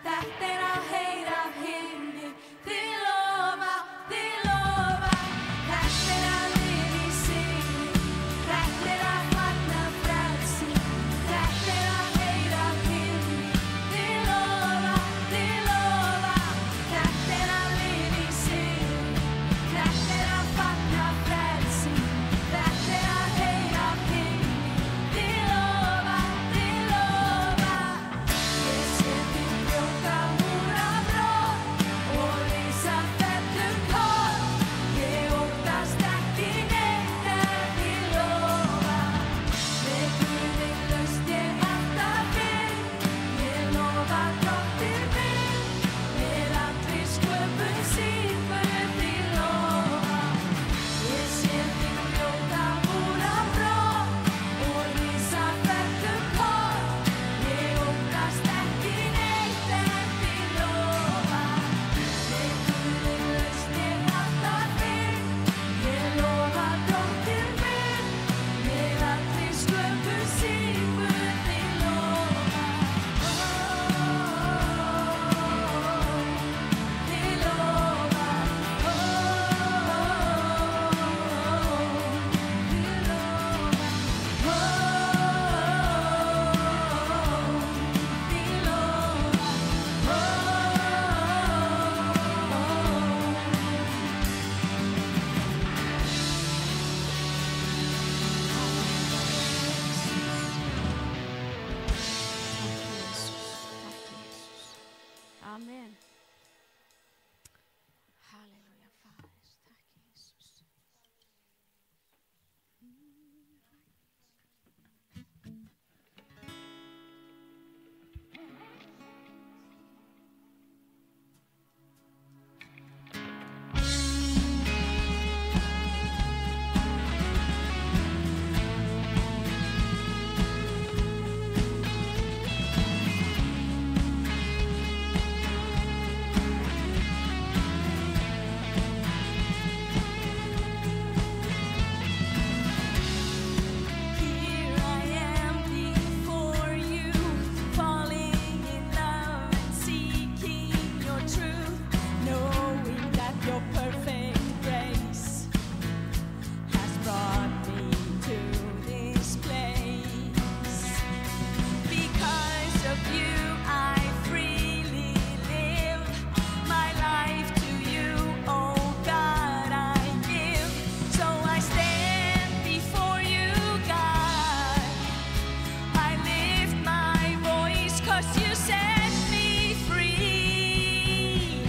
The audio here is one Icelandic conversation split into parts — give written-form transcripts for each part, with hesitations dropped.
Þetta að heyra af himni, þið lofa, þið lofa. Þetta að lifa í sigri, þetta að fagna frelsi. Þetta að heyra af himni, þið lofa, þið lofa. Þetta að lifa í sigri, þetta að fagna frelsi. Þetta að heyra af himni, þið lofa, þið lofa. Ég sé þig brjóta múra brott og rísa fellur koll. Ég óttast ekki neitt ef þið lofa. Með Guði laust ég alltaf finn. Ég lofa dóttir minn, með allri sköpun síður þið lofa. Ég sé þig brjóta múra brott og rísa fellur koll. Ég óttast ekki neitt ef þið lofa. Með Guði laust ég alltaf finn. Ég lofa dóttir minn, með allri sköpun síður þið lofa. Þið lofa. Amen. Halleluja, Fader. Takk, Jesus. Here I am before you, falling in love and seeking your truth, knowing that your perfect grace has brought me to this place. Because of you, I freely live. My life to you, oh God, I give. So I stand before you, God. I lift my voice 'cause you set me free.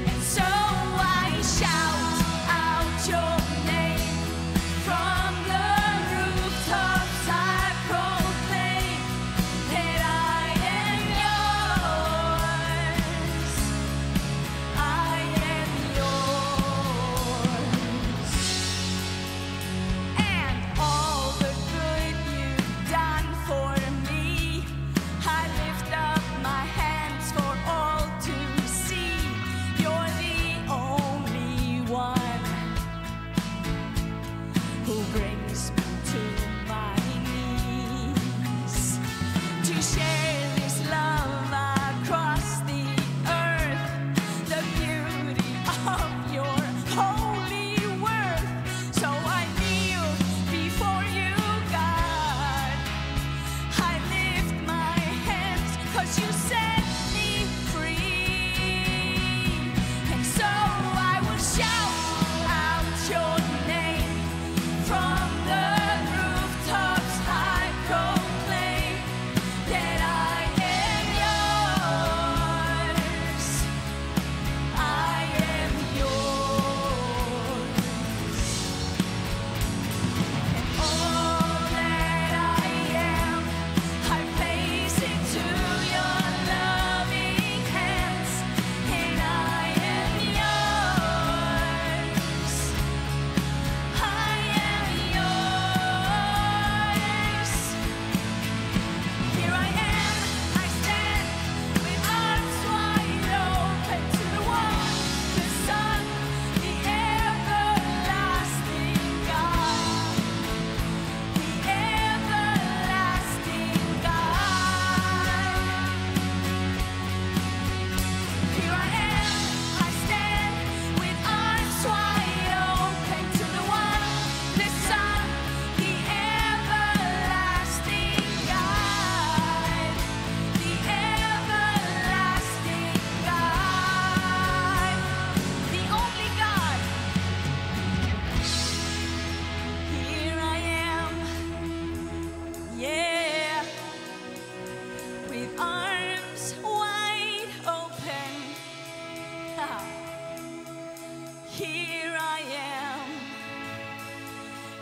And so I shout out your name from the rooftops. I proclaim that I am yours. I am yours. And all the good you've done for me, I lift up my hands for all to see. You're the only one who brings me to my knees. To share this love across the earth, the beauty of your holy worth. So I kneel before you, God. I lift my hands 'cause you set me free. And so I will shout out your name from the rooftops. I proclaim that I am yours. I am yours. And all that I am, I place it to your love.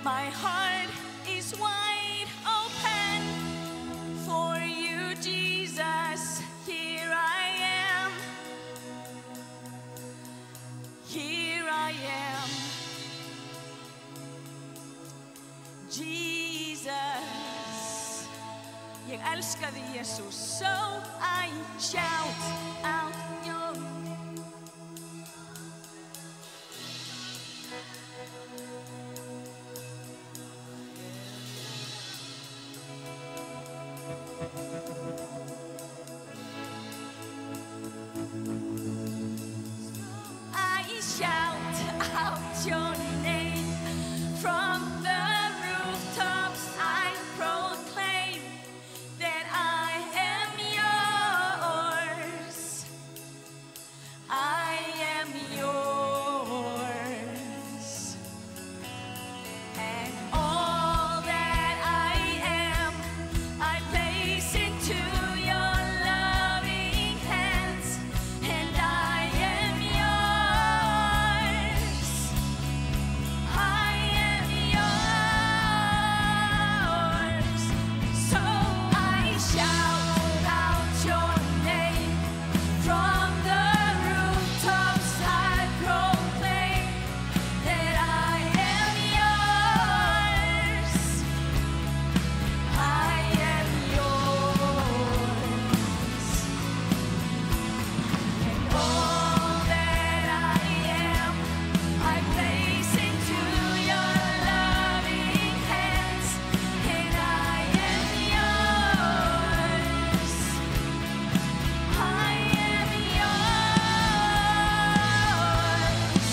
My heart is wide open for you, Jesus. Here I am. Here I am. Jesus. Ég elska þig, Jesus. So I shout out your name. I shout out your name from the rooftops. I proclaim that I am yours. I am yours. And all that I am, I place into your loving hands. And I am yours. I am yours. So I shout out your name from the rooftops. I proclaim that I am yours. I am yours. And all that I am, I place into your loving hands. And I am yours. I am yours,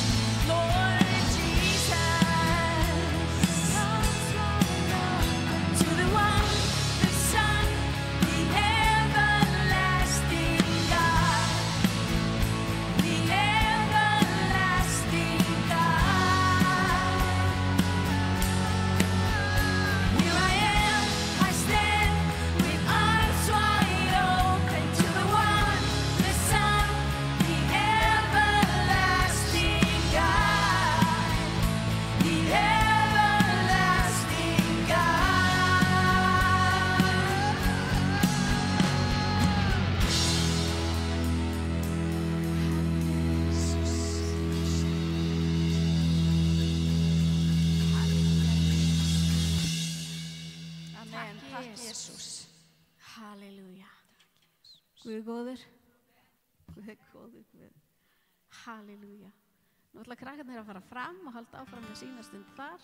Lord Jesus. To the one, the Son, the everlasting God, the everlasting God. Here I am, I stand with arms wide open. To the one, the Son, the everlasting God, the everlasting God. Amen. Takk Jesus. Halleluja. Guð er góður. Guð er góður, Guð. Halleluja. Nú ætla krakkarnir að fara fram og halda áfram með sína stund þar.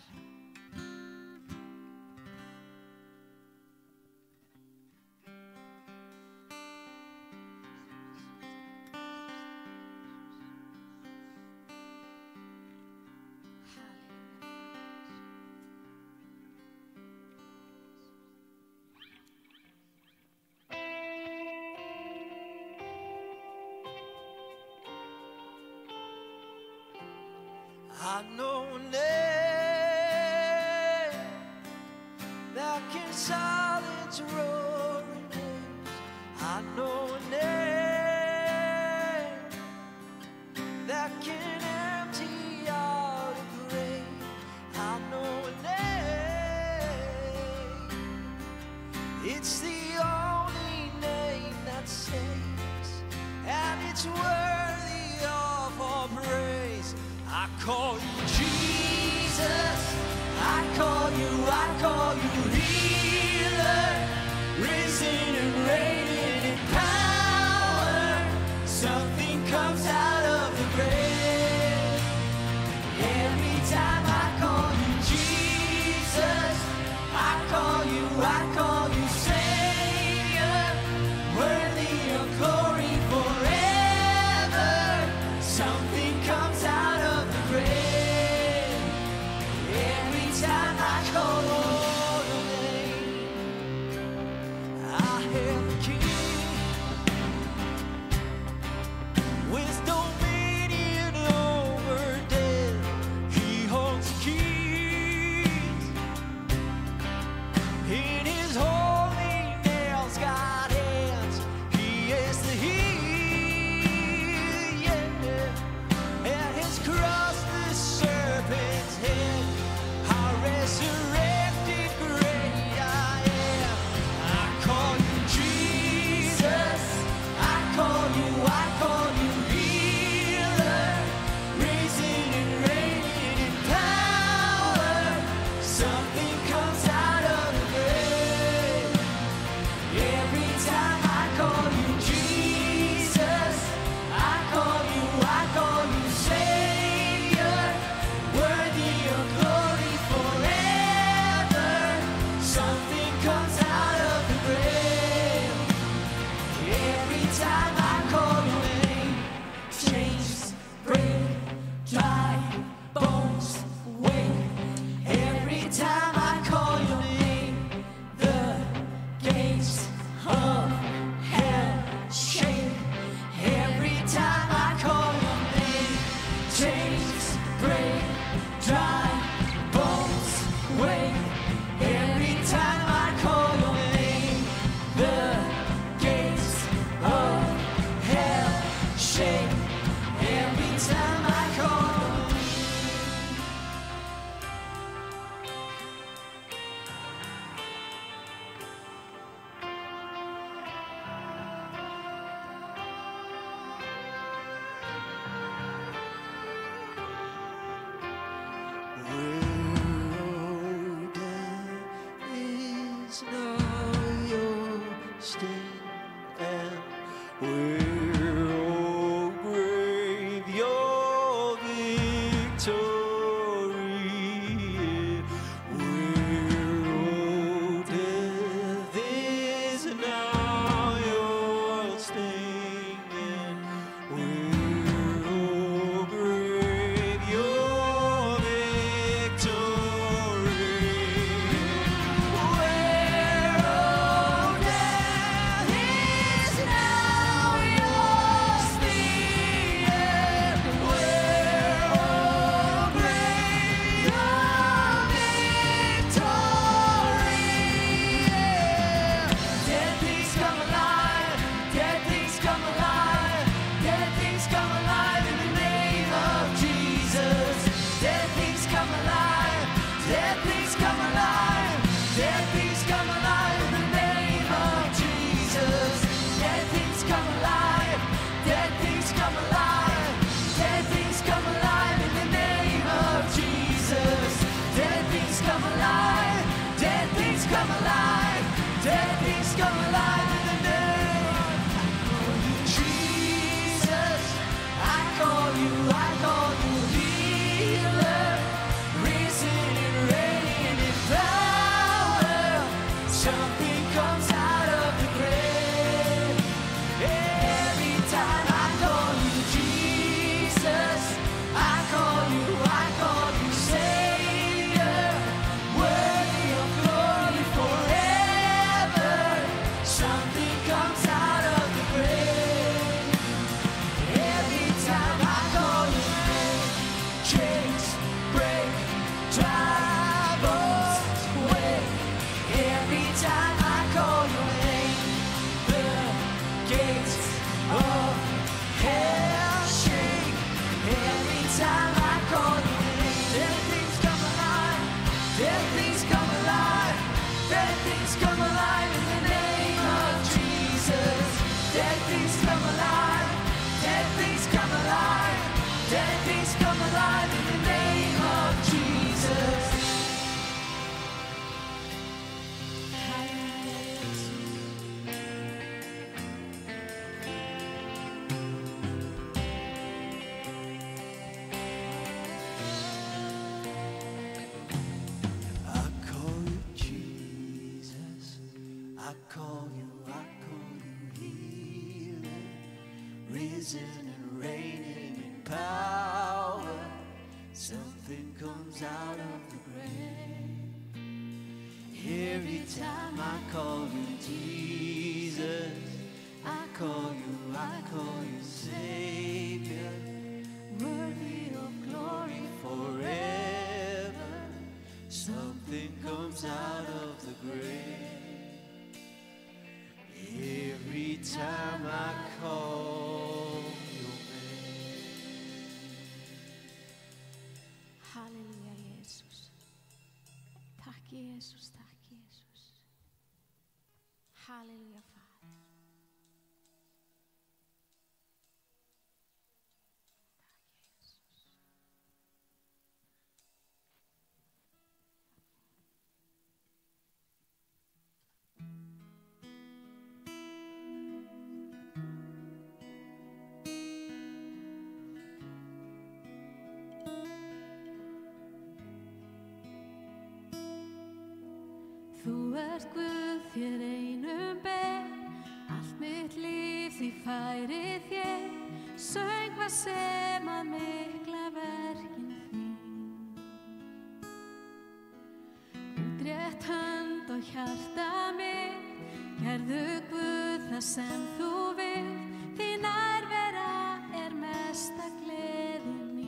I know a name that can silence roaring waves. I know a name that can empty out a grave. I know a name, it's the only name that saves, and it's worthy of all praise. I call you Jesus, I call you healer, risen and reigning in power. time I call your name, chains break, dry bones wake. Every time I call your name, the gates of hell shake. Every time I call your name, chains break, dry bones wake. Every time I call your name, the gates of hell shake. Every time I call your name. Where death is now your sting, and where, oh grave, your victory. Where, oh death is now your sting, and where, oh grave, your victory. Where, oh death is now your sting, and where, oh grave, your victory. Dead things come alive, dead things come alive, dead things come alive in the name of Jesus. Dead things come alive, dead things come alive, dead things come alive in the name of Jesus. Dead things come alive, dead things come alive, dead things come alive in the name of Jesus. Dead things come alive, dead things come alive, dead things come alive in the name of Jesus. I call you healer, risen and reigning in power. Something comes out of the grave. Every time I call you Jesus, I call you Savior, worthy of glory forever. Something comes out of the grave. Every time I call your name, chains break, dry bones wake. Every time I call your name, the gates of hell shake. Every time I call your name, dead things come alive, dead things come alive, dead things come alive in the name of Jesus. Dead things come alive, dead things come alive, dead things come alive in the name of Jesus. I call you Jesus, I call you healer, risen and reigning in power. Something comes out of the grave. Every time I call you Jesus, I call you Savior, worthy of glory forever. Something comes out of the grave. Every time I call your name. Halleluja, Jesus. Takk, Jesus, takk, Jesus. Halleluja, Fader. Takk, Jesus. Þú ert Guð, þér einum ber, allt mitt líf því færi þér söngva sem að mikla verkin þín. Útrétt hönd og hjarta mitt, gerðu Guð það sem þú vilt, því nærvera er mesta gleði mín.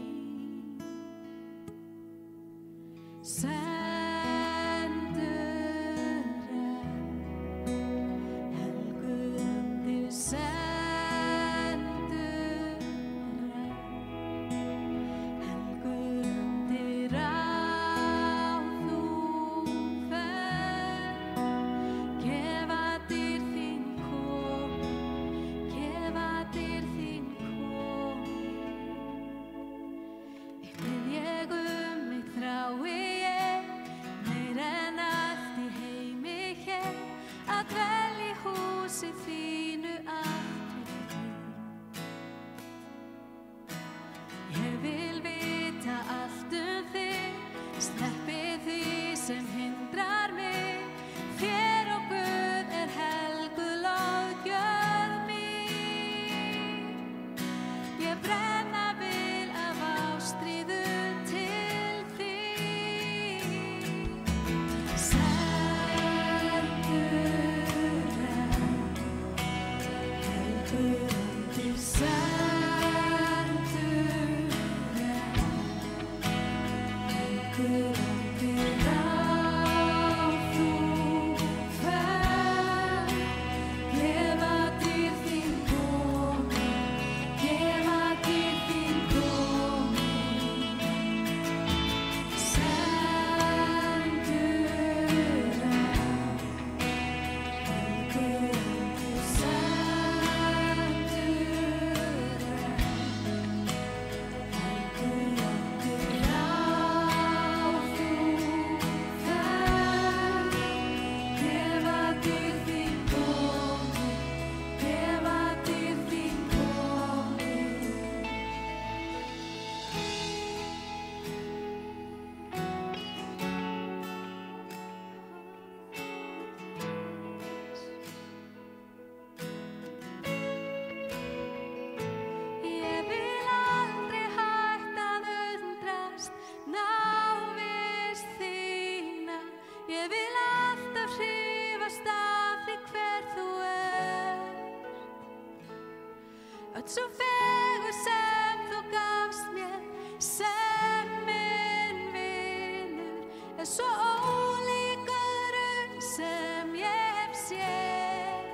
Öll sú fegur sem þú gafst mér, sem minn vinur, svo ólík öðru sem ég hef séð.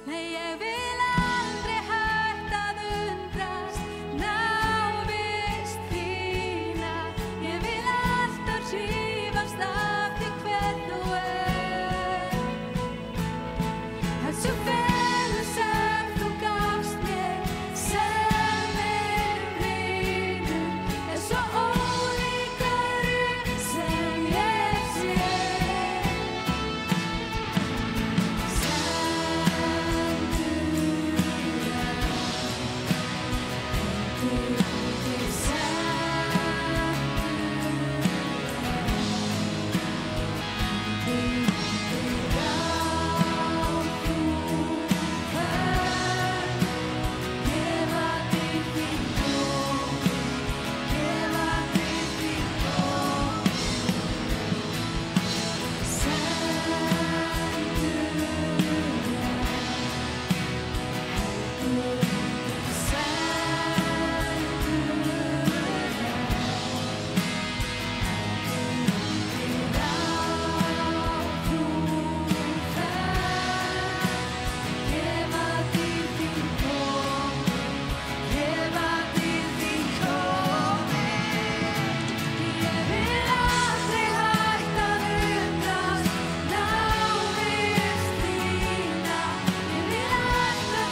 Nei, ég vil aldrei hætta að undrast návist þína. Ég vil alltaf hrífast af því hver þú Öll sú fegur sem þú gafst mér, sem minn vinur, svo ólík öðru sem ég hef séð.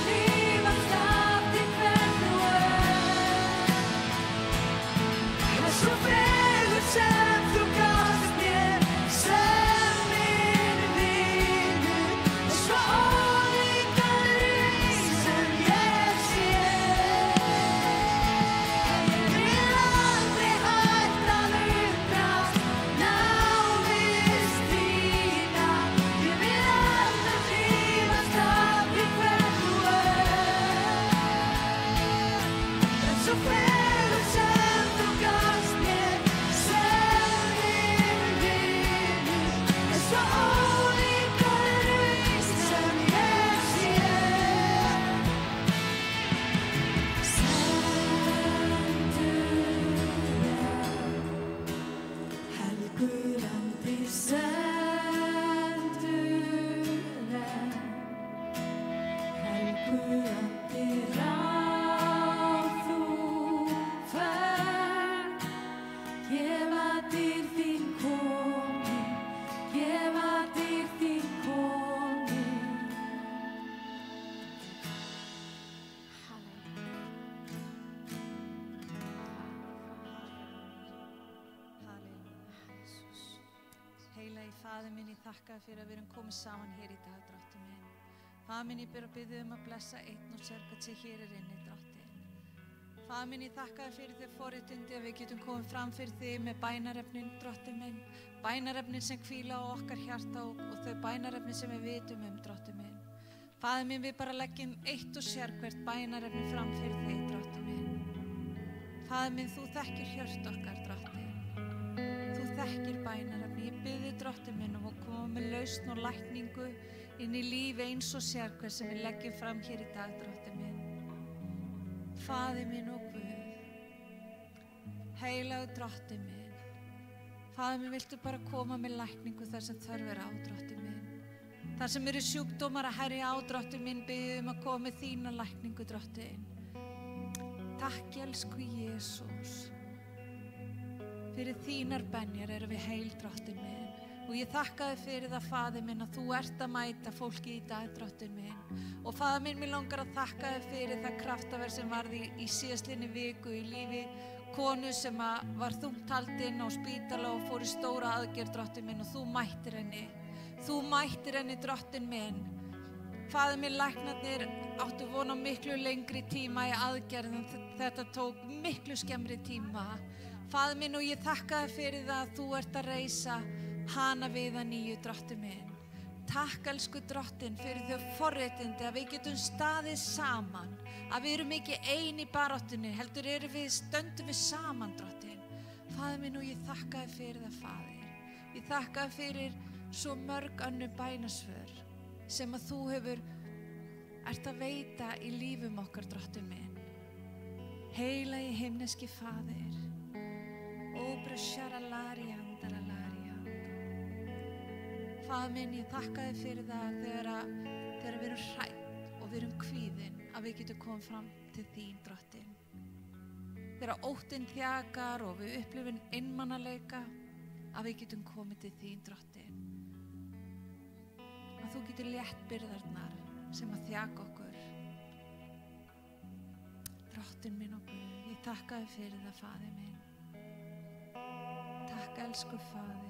Hvífast Helgur andi ráð þú ferð, gefa dyr þín komin, gefa dyr þín komin. Heilagi Faðir minn, ég þakka þér fyrir að við erum komið saman hér í dag, Drottinn minn. Faðir minn, ég ber að biðja að blessa einn og sérgat sem hér inni, Drottinn. Faðir minn, ég þakka þér fyrir þau forréttindi að við getum komið fram fyrir þig með bænarefnin, Drottinn minn. Bænarefnin sem hvíla á okkar hjarta og þau bænarefnin sem við vitum Drottinn minn. Faðir minn, við bara leggjum eitt og sérkvært bænarefni fram fyrir þig, Drottinn minn. Faðir minn, þú þekkir hjört okkar, Drottinn. Þú þekkir bænarefni. Ég bið þig, Drottinn minn, að koma með lausn og lækningu inn í lífi eins og sérhver sem við leggjum fram hér í dag, Drottinn minn. Faðir minn og Guð, heilagur Drottinn minn. Faðir minn, viltu bara koma með lækningu þar sem þörf er á, Drottinn minn. Þar sem eru sjúkdómar að herja á, Drottinn minn, biðjum að koma með þína lækningu, Drottinn. Takk, elsku Jesús. Fyrir þínar benjar erum við heil, Drottinn minn. Og ég þakka þér fyrir það, Faðir minn, að þú ert að mæta fólki í dag, Drottinn minn. Og Faðir minn, mér langar að þakka þér fyrir það kraftaverk sem varði í síðastliðinni viku í lífi konu sem var þungt haldin á spítala og fór í stóra aðgerð, Drottinn minn, og þú mættir henni. Þú mættir henni, Drottinn minn. Faðir minn, læknarnir áttu von á miklu lengri tíma í aðgerðin. Þetta tók miklu skemmri tíma. Faðir minn, og ég þakka þér fyrir það að þú ert að reisa hana við að nýju, Drottinn minn. Takk, elsku Drottinn, fyrir þau forréttindi að við getum staðið saman, að við erum ekki ein í baráttunni, heldur stöndum við saman, Drottinn. Faðir minn, og ég þakka þér fyrir það, Faðir. Ég þakka þér fyrir svo mörg önnur bænasvör sem að þú ert að veita í lífum okkar, Drottinn minn. Heilagi himneski Faðir, Faðir minn, ég þakka þér fyrir það þegar við erum hrædd og við erum kvíðin að við getum komið fram til þín, Drottinn. Þegar óttinn þjakar og við upplifum einmanaleika að við getum komið til þín, Drottinn. Að þú getur létt byrðarnar sem að þjaka okkur. Drottinn minn og Guð, ég þakka þér fyrir það, Faðir minn. Takk, elsku Faðir.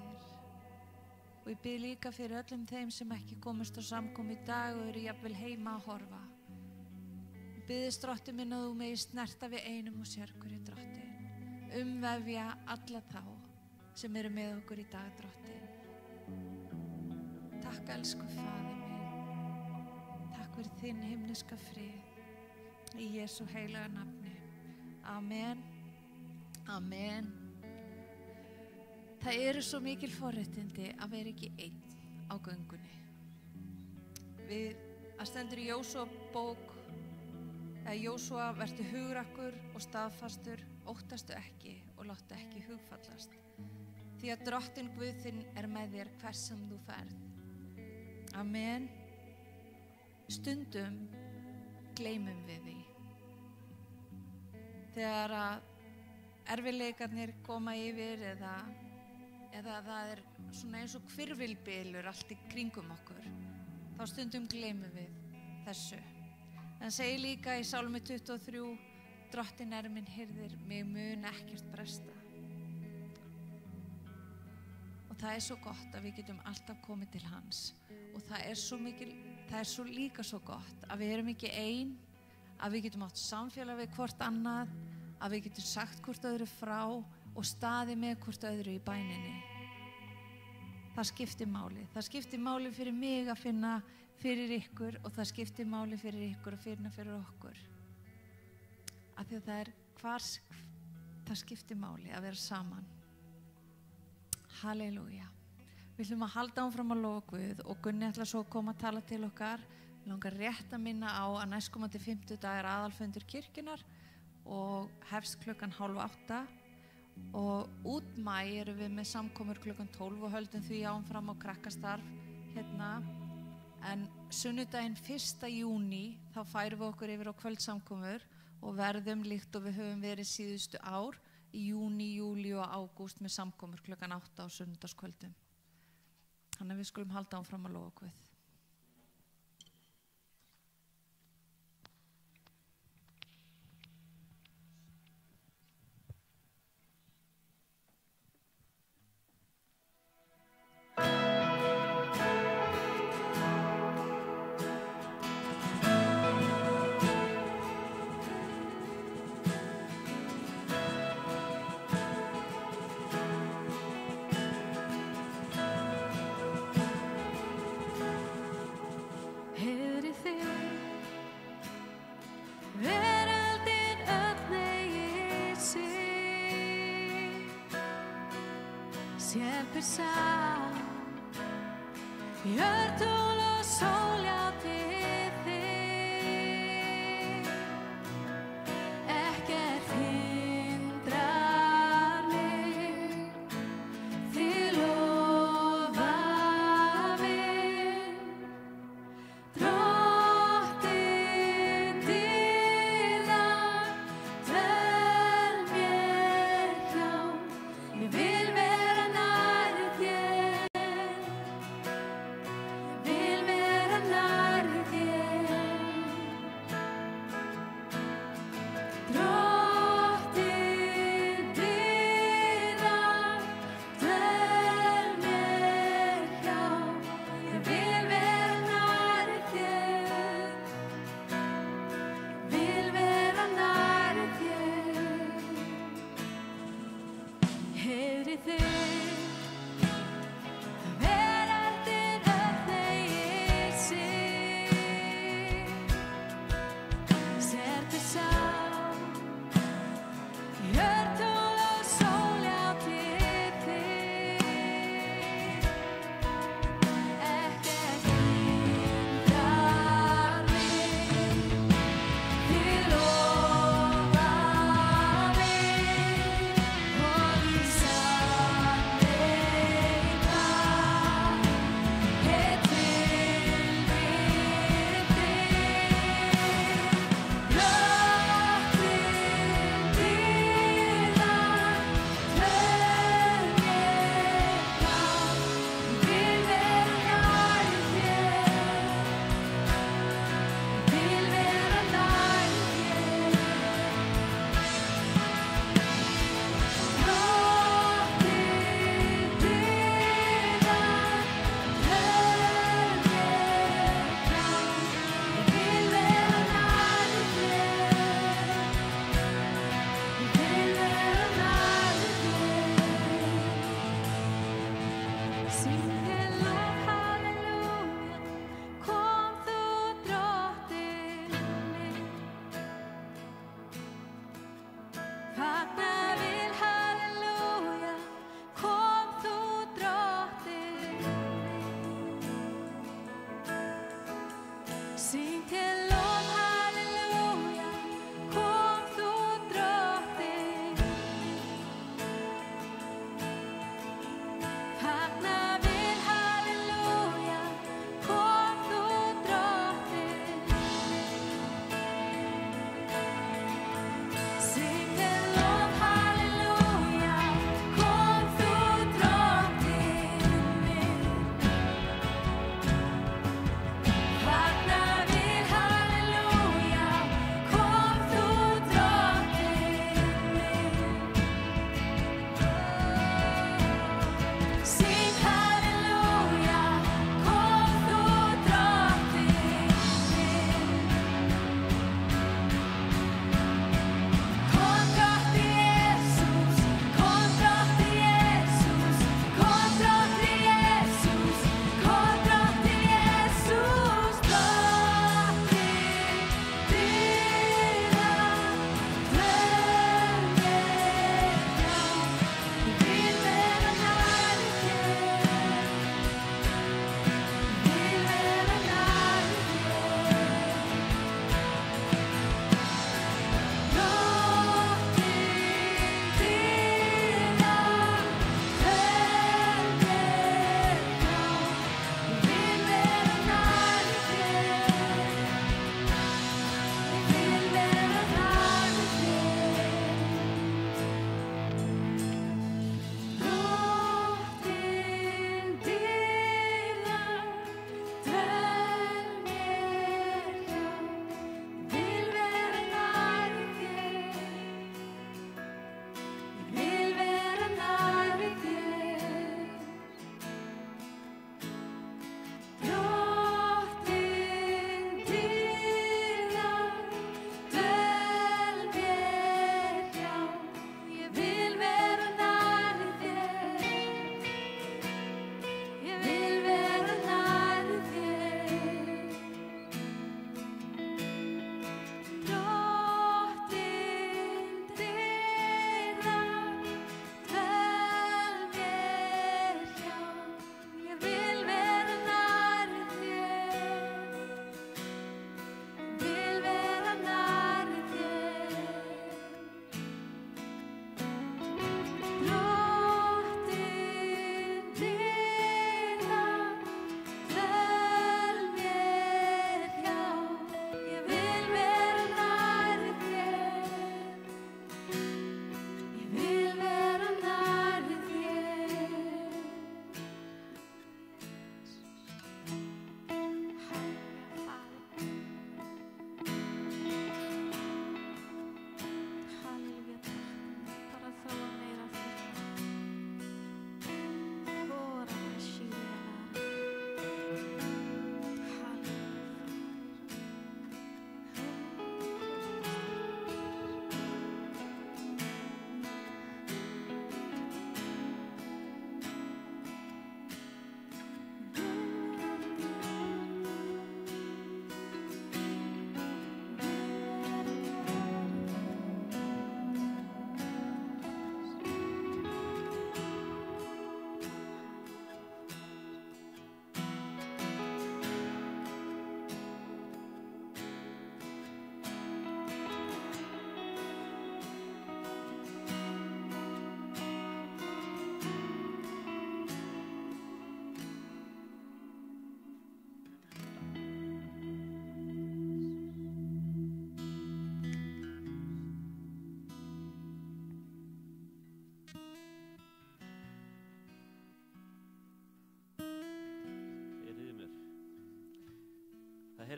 Og ég bið líka fyrir öllum þeim sem ekki komast á samkomu í dag og eru jafnvel heima að horfa. Ég biðist, Drottinn minn, að þú megi snerta við einum og sérhverju, Drottinn. Umvefja alla þá sem eru með okkur í dag, Drottinn. Takk, elsku Faðir minn. Takk fyrir þinn himneska frið. Í Jesú heilaga nafni. Amen. Amen. Það eru svo mikil forréttindi að vera ekki einn á göngunni. Það stendur í Jósúa bók, Jósúa, vertu hugrakkur og staðfastur, óttastu ekki og láttu ekki hugfallast. Því að Drottinn Guð þinn er með þér hvers sem þú ferð. Amen. Stundum gleymum við því. Þegar að erfiðleikarnir koma yfir eða það er svona eins og hvirfilbylur allt í kringum okkur, þá stundum gleymum við þessu. En segir líka í Sálmi 23, Drottinn er minn hirðir, mig mun ekkert bresta. Og það er svo gott að við getum alltaf komið til hans. Og það er svo líka svo gott að við erum ekki ein, að við getum átt samfélag við hvort annað, að við getum sagt hvort öðru frá og staðið með hvort öðru í bæninni. Það skiptir máli. Það skiptir máli fyrir mig að finna fyrir ykkur og það skiptir máli fyrir ykkur að finna fyrir okkur. Af því að það skiptir máli að vera saman. Halleluja. Við ætlum að halda áfram að lofa Guð og Gunni ætla svo að koma að tala til okkar. Við langar rétt að minna á að næstkomandi 50 er aðalfundur kirkjunnar og hefst 7:30 og út maí erum við með samkomur 12 og höldum því áfram á krakkastarf hérna En sunnudaginn 1. júní þá færum við okkur yfir á kvöldsamkomur og verðum líkt og við höfum verið síðustu ár í júní, júlí og ágúst með samkomur klukkan 8 á sunnudagskvöldum. Þannig að við skulum halda áfram að lofa Guð. Heyrið þið, veröldin öll hneigir sig, sérpir sá, jörð, tungl og sól játi þig, ekkert hindrar mig, þið lofa mér. Drottin dýrðar, dvel mér hjá, ég vil vera nærri þér, vil vera nærri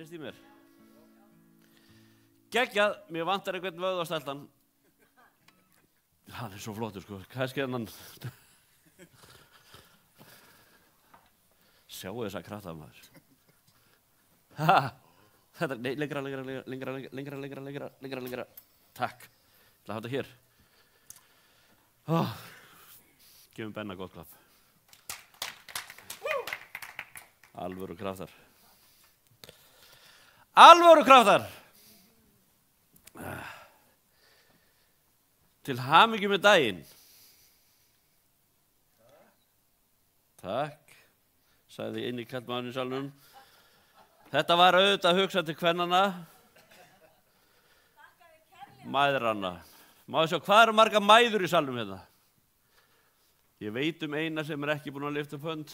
Gerist í mér. Geggjað, mér vantar einhvern vöðvasteltan. Hann svo flottur, sko. Kannski hann... Sjáu þessa krafta, maður. Ha! Þetta, nei, lengra. Takk. Það hafa þetta hér. Gefum Benna gott klapp. Alvöru kraftar. Til hamingju með daginn. Takk, sagði inn í kallmaðurinn í salnum. Þetta var auðvitað hugsað til kvennanna. Mæðranna. Má sjá, hvað eru marga mæður í salnum hérna? Ég veit eina sem ekki búin að lyfta upp hönd.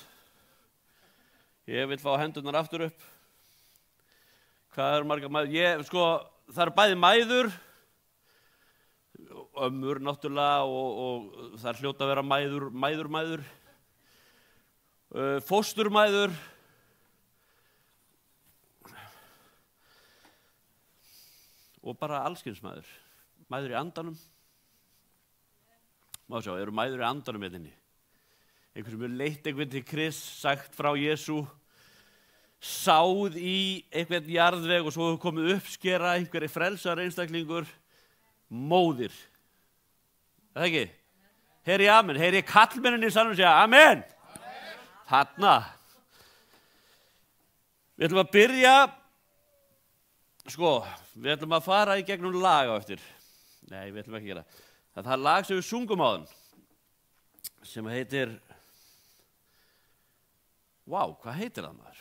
Ég vil fá hendurnar aftur upp. Hvað eru marga mæður? Það eru bæði mæður, ömmur náttúrulega og það er hljóta að vera mæður. Fósturmæður. Og bara allskynsmæður. Mæður í andanum. Má sjá, eru mæður í andanum hérna. Einhver sem er leitt einhvern til Krist, sagt frá Jesú, sáð í einhvern jarðveg og svo hefur komið uppskera einhverju frelsar einstaklingur, móðir. Er það ekki? Heyri amen, heyri kallmennin í salnum segja amen. Þarna. Við ætlum að byrja, við ætlum að fara í gegnum lag á eftir. Nei, við ætlum ekki að gera. Það er lag sem við sungum á þann, sem heitir, hvað heitir það maður?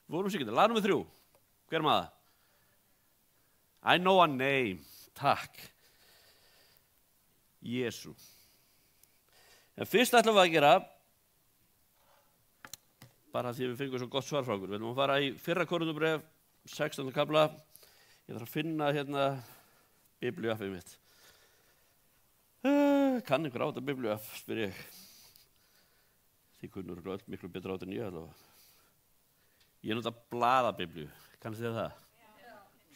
Við vorum sikandi, lag nr. 3, hver maður? I know a name, takk. Jesú. En fyrst ætlum við að gera, bara því við fengum svo gott svar frá okkur, við ætlum að fara í 1. Korinthubréf, 16. kafla, ég þarf að finna hérna biblíuappið mitt. Kann ykkur á þetta biblíuapp, spyr ég. Þið kunnur öll miklu betur á þetta en ég allavega. Ég nota blaðabiblíu, kannast þið það?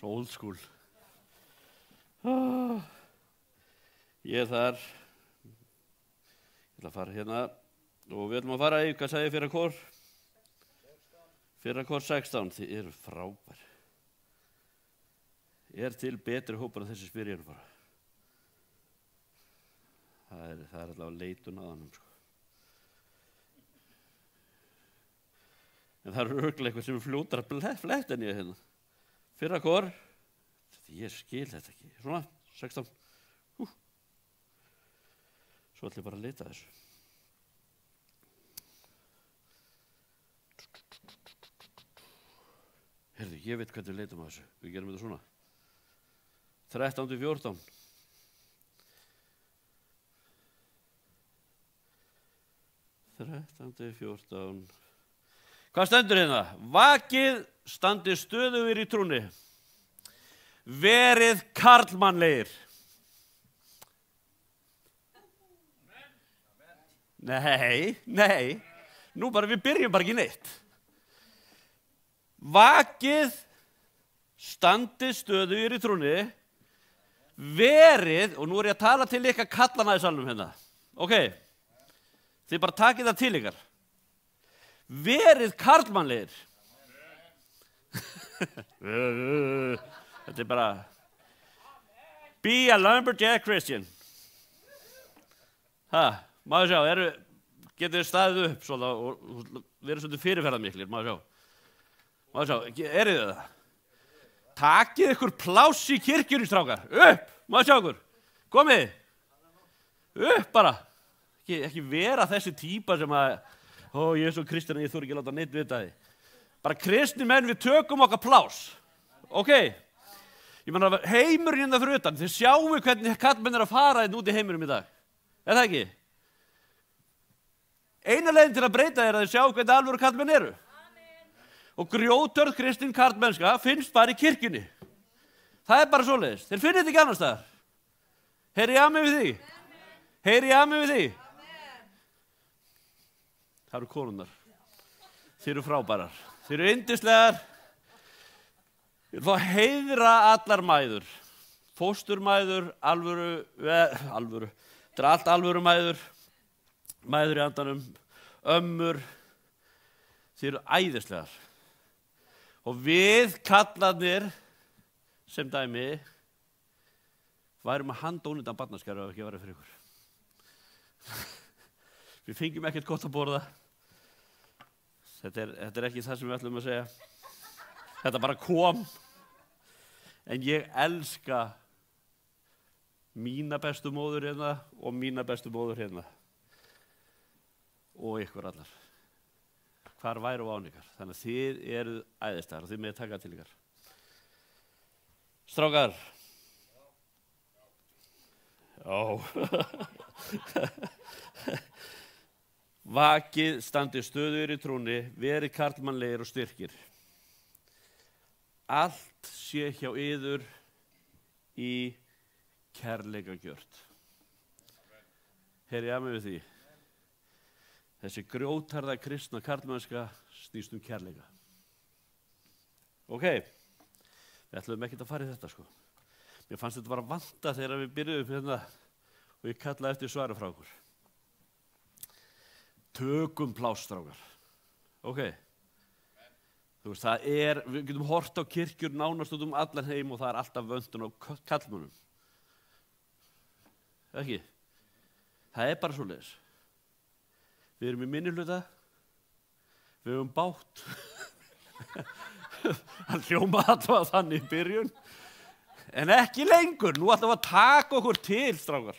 Svo old school. Ég er þar. Ég ætla að fara hérna og við ætlum að fara í, hvað sagði ég, 1. Kor? 1. Kor 16, þið eru frábær. Er til betri hópar en þessi spyr ég bara. Það er allavega leitun að hannum, En það eru örugglega eitthvað sem er fljótar að fletta en ég hérna. 1. Kor, ég skil þetta ekki. Svona, 16. Svo ætlum ég bara að leita þessu. Heyrðu, ég veit hvernig við leitum að þessu. Við gerum þetta svona. 13-14. Hvað stendur hérna? Vakið, standi stöðugir í trúnni. Verið karlmannlegir. Nei. Nú bara, við byrjum bara ekki neitt. Vakið, standi stöðugir í trúnni. Verið, og nú er ég að tala til ykkar kallana í salnum hérna. Ok, þið bara takið það til ykkar. Verið karlmannlegir. Þetta er bara be a lumberjack Christian. Maður sjá, getur þið staðið upp svona og verið svolítið fyrirferðarmiklir, maður sjá, eru þið það? Takið ykkur pláss í kirkjunni, strákar, upp, maður sjá ykkur, komið, upp bara, ekki vera þessi típa sem að, ég er svo kristinn að ég þurfi ekki að láta neitt vita því. Bara kristni menn, við tökum okkar pláss, ok? Ég meina, heimurinn hérna fyrir utan, þið sjáu hvernig kallmenn að fara hérna út í heiminum í dag, er það ekki? Eina leiðin til að breyta er að þið sjá hvernig alvöru kallmenn eru. Og grjótörð kristin karlmennska finnst bara í kirkjunni. Það er bara svoleiðis. Þeir finnir þetta ekki annars staðar. Heyri ég amen við því? Heyri ég amen við því? Það eru konurnar. Þið eru frábærar. Þið eru yndislegar. Ég vil fá að heiðra allar mæður, fósturmæður, alvöru, þetta er allt alvöru mæður, mæður í andanum, ömmur, þið eru æðislegar. Og við kallarnir, sem dæmi, værum að handa ónýtan barnaskæru ef ekki væri fyrir ykkur. Við fengjum ekkert gott að borða. Þetta er ekki það sem við ætlum að segja. Þetta bara kom. En ég elska mína bestu móður hérna og mína bestu móður hérna. Og ykkur allar. Hvar væru án ykkar. Þannig að þið eruð æðislegar og þið með taka til ykkar. Strákar. Já. Vakið, standið stöðugir í trúnni, verið karlmannlegir og styrkir. Allt sé hjá yður í kærleika gjört. Heyri að mig við því. Þessi grjótharða kristna karlmannska snýst kærleika. Ok, við ætlum ekkert að fara í þetta sko. Mér fannst þetta bara vanta þegar við byrjuðum hérna og ég kallaði eftir svari frá okkur. Tökum plástrákar. Ok. Þú veist, við getum hort á kirkjur nánast út allan heim og það er alltaf vöntun á kallmönnum. Ekki? Það er bara svoleiðis. Við erum í minnihluta. Við höfum bátt. Hann hljómaði alltaf þannig í byrjun. En ekki lengur. Nú ætlum við að taka okkur til, strákar.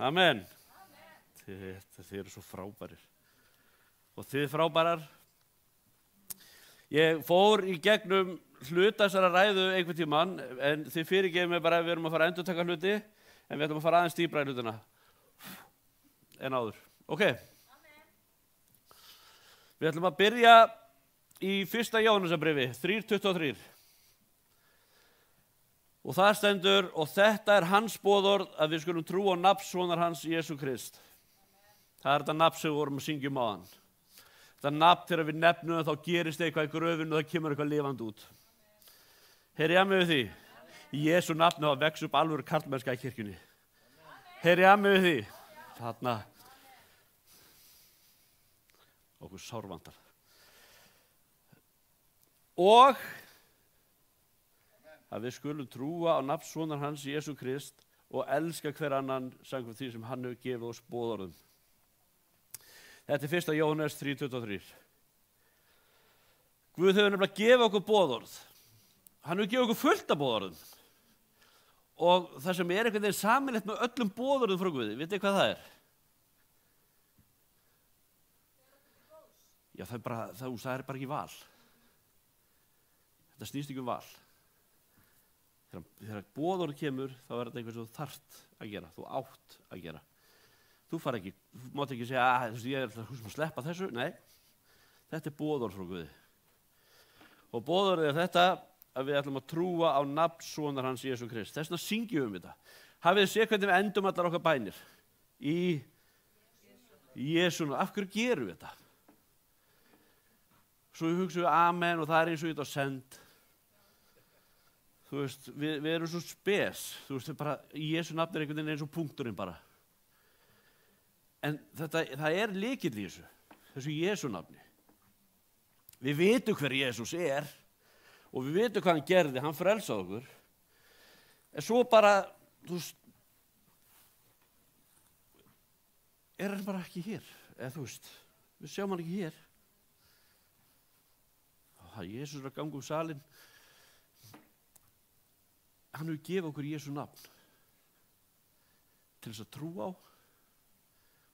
Amen. Þið eru svo frábærir. Og þið frábærar. Ég fór í gegnum hluta þessara ræðu einhvern tímann, en þið fyrirgefið mig bara að við erum að fara að endurtaka hluti, en við ætlum að fara aðeins dýpra í hlutina en áður. Ok. Við ætlum að byrja í 1. Jóhannesarbréfi, 3:23. Og það stendur, og þetta er hans boðorð að við skulum trúa á nafn sonar hans Jesú Krist. Það er þetta nafn sem við vorum að syngja á áðan. Þetta nafn þegar við nefnum það, þá gerist eitthvað í gröfinu og það kemur eitthvað lifandi út. Heyri ég að mig við því? Í Jesú nafni þá vex upp alvöru karlmennska í kirkjunni. Heyri ég að mig við því? Þarna. Okkur sárvantar. Og að við skulum trúa á nafn sonar hans Jesú Krist og elska hver annan samkvæmt því sem hann hefur gefið oss boðorðum. Þetta er 1. Jóhannes 3:23. Guð hefur nefnilega gefið okkur boðorð. Hann hefur gefið okkur fullt af boðorðum. Og það sem er einhvern veginn sameiginlegt með öllum boðorðum frá Guði, vitið hvað það er? Já, það er bara ekki val. Þetta snýst ekki val. Þegar boðorð kemur, þá er þetta eitthvað sem þú þarft að gera, þú átt að gera. Þú mátt ekki segja, ég er að sleppa þessu. Nei, þetta er boðorð frá Guði. Og boðorðið er þetta að við ætlum að trúa á nafn sonar hans Jesú Krist. Þess vegna syngjum við þetta. Hafið þið séð hvernig við endum allar okkar bænir? Í Jesú nafn. Af hverju gerum við þetta? Svo við hugsaum við amen og það er eins og þetta á send. Þú veist, við erum svo spes. Þú veist, bara, í Jesú nafn er einhvern veginn eins og punkturinn bara. En það er lykill í þessu Jesú nafni. Við vitum hver Jesús er og við vitum hvað hann gerði, hann frelsaði okkur. En svo bara, þú veist, er hann bara ekki hér, eða þú veist, við sjáum hann ekki hér. Jesús er að ganga salinn. Hann hefur gefið okkur Jesú nafn til þess að trúa á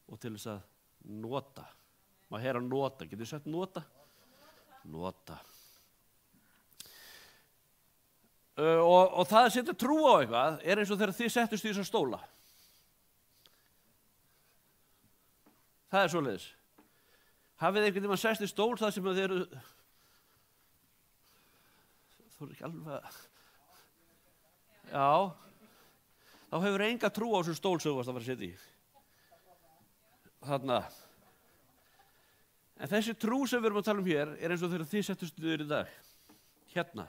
og til þess að nota. Maður heyra nota, getur þið sagt nota? Nota. Og það að setja trú á eitthvað er eins og þegar þið settust í þessa stóla. Það er svoleiðis. Hafið þið einhvern tímann sest í stól það sem þið eru... Þú er ekki alveg... Já. Þá hefur enga trú á þessum stól sem þú varst að fara að setja í. Þarna. En þessi trú sem við erum að tala um hér er eins og þegar þið settust niður í dag. hérna.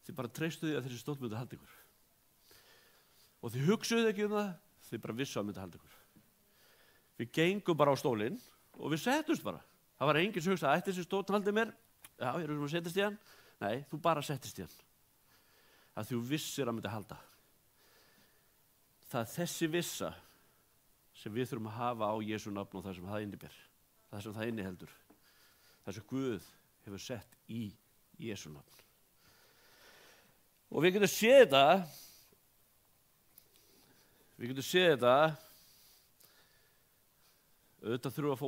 Þið bara treystuðu því að þessi stóll myndi halda ykkur. Og þið hugsuðu ekki um það, þið bara vissu að myndi halda ykkur. Við gengum bara á stólinn og við settumst bara. Það var enginn sem hugsaði, ætti þessi stóll haldi mér? Já, ég er sem að setjast í hann. Nei, þú bara settist í hann. Að þú vissir að myndi halda. Það er þessi vissa sem við þurfum að hafa á Jesú nafn og það sem það inniber. Það sem það inniheldur. Það sem Guð hefur sett í Jesú nafn. Og við getum séð þetta, auðvitað þurfum að fá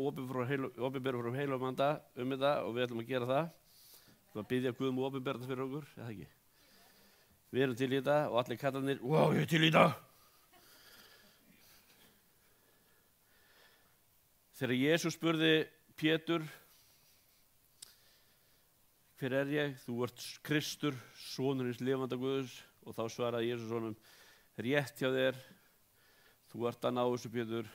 opinberu frá heilum anda þetta og við ætlum að gera það. Við ætlum að biðja Guð um opinberða fyrir okkur, eða ekki? Við erum til í þetta og allir kallarnir, wow, ég er til í þetta. Þegar Jesús spurði Pétur, hver er ég? Þú ert Kristur, sonur hins lifanda Guðs. Og þá svaraði Jesús honum, rétt hjá þér, þú ert að ná þessu Pétur,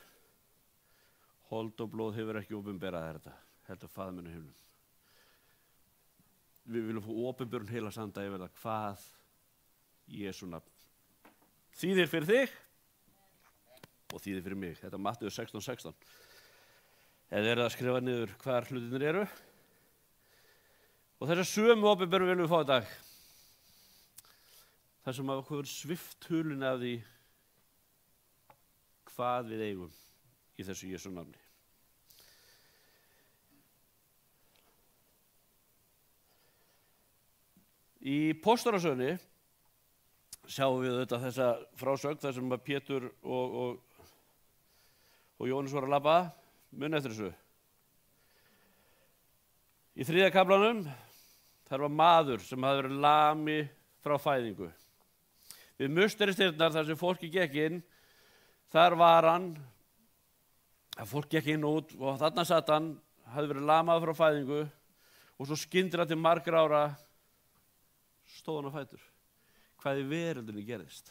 hold og blóð hefur ekki opinberað þetta, heldur Faðir minn í himnum. Við viljum fá opinberun heila sanda yfir það hvað Jesú nafn þýðir fyrir þig og þýðir fyrir mig. Þetta er Matteus 16:16. Eða er það að skrifa niður hvar hlutinir eru. Og þessa sömu opinberun viljum við fá í dag. Það sem að okkur svift hulun af því hvað við eigum í þessu Jesú nafni. Í Póstarasögunni sjáum við þetta þessa frásögn þar sem að Pétur og Jóhannes voru að labba, muni eftir þessu. Í 3. kaflanum þar var maður sem hafði verið lami frá fæðingu. Við musterisdyrnar þar sem fólki gekk inn, þar var hann, að fólk gekk inn og út og þarna satt hann, hafði verið lamað frá fæðingu og svo skyndilega til margra ára stóð hann á fætur. Hvað í veröldinni gerðist?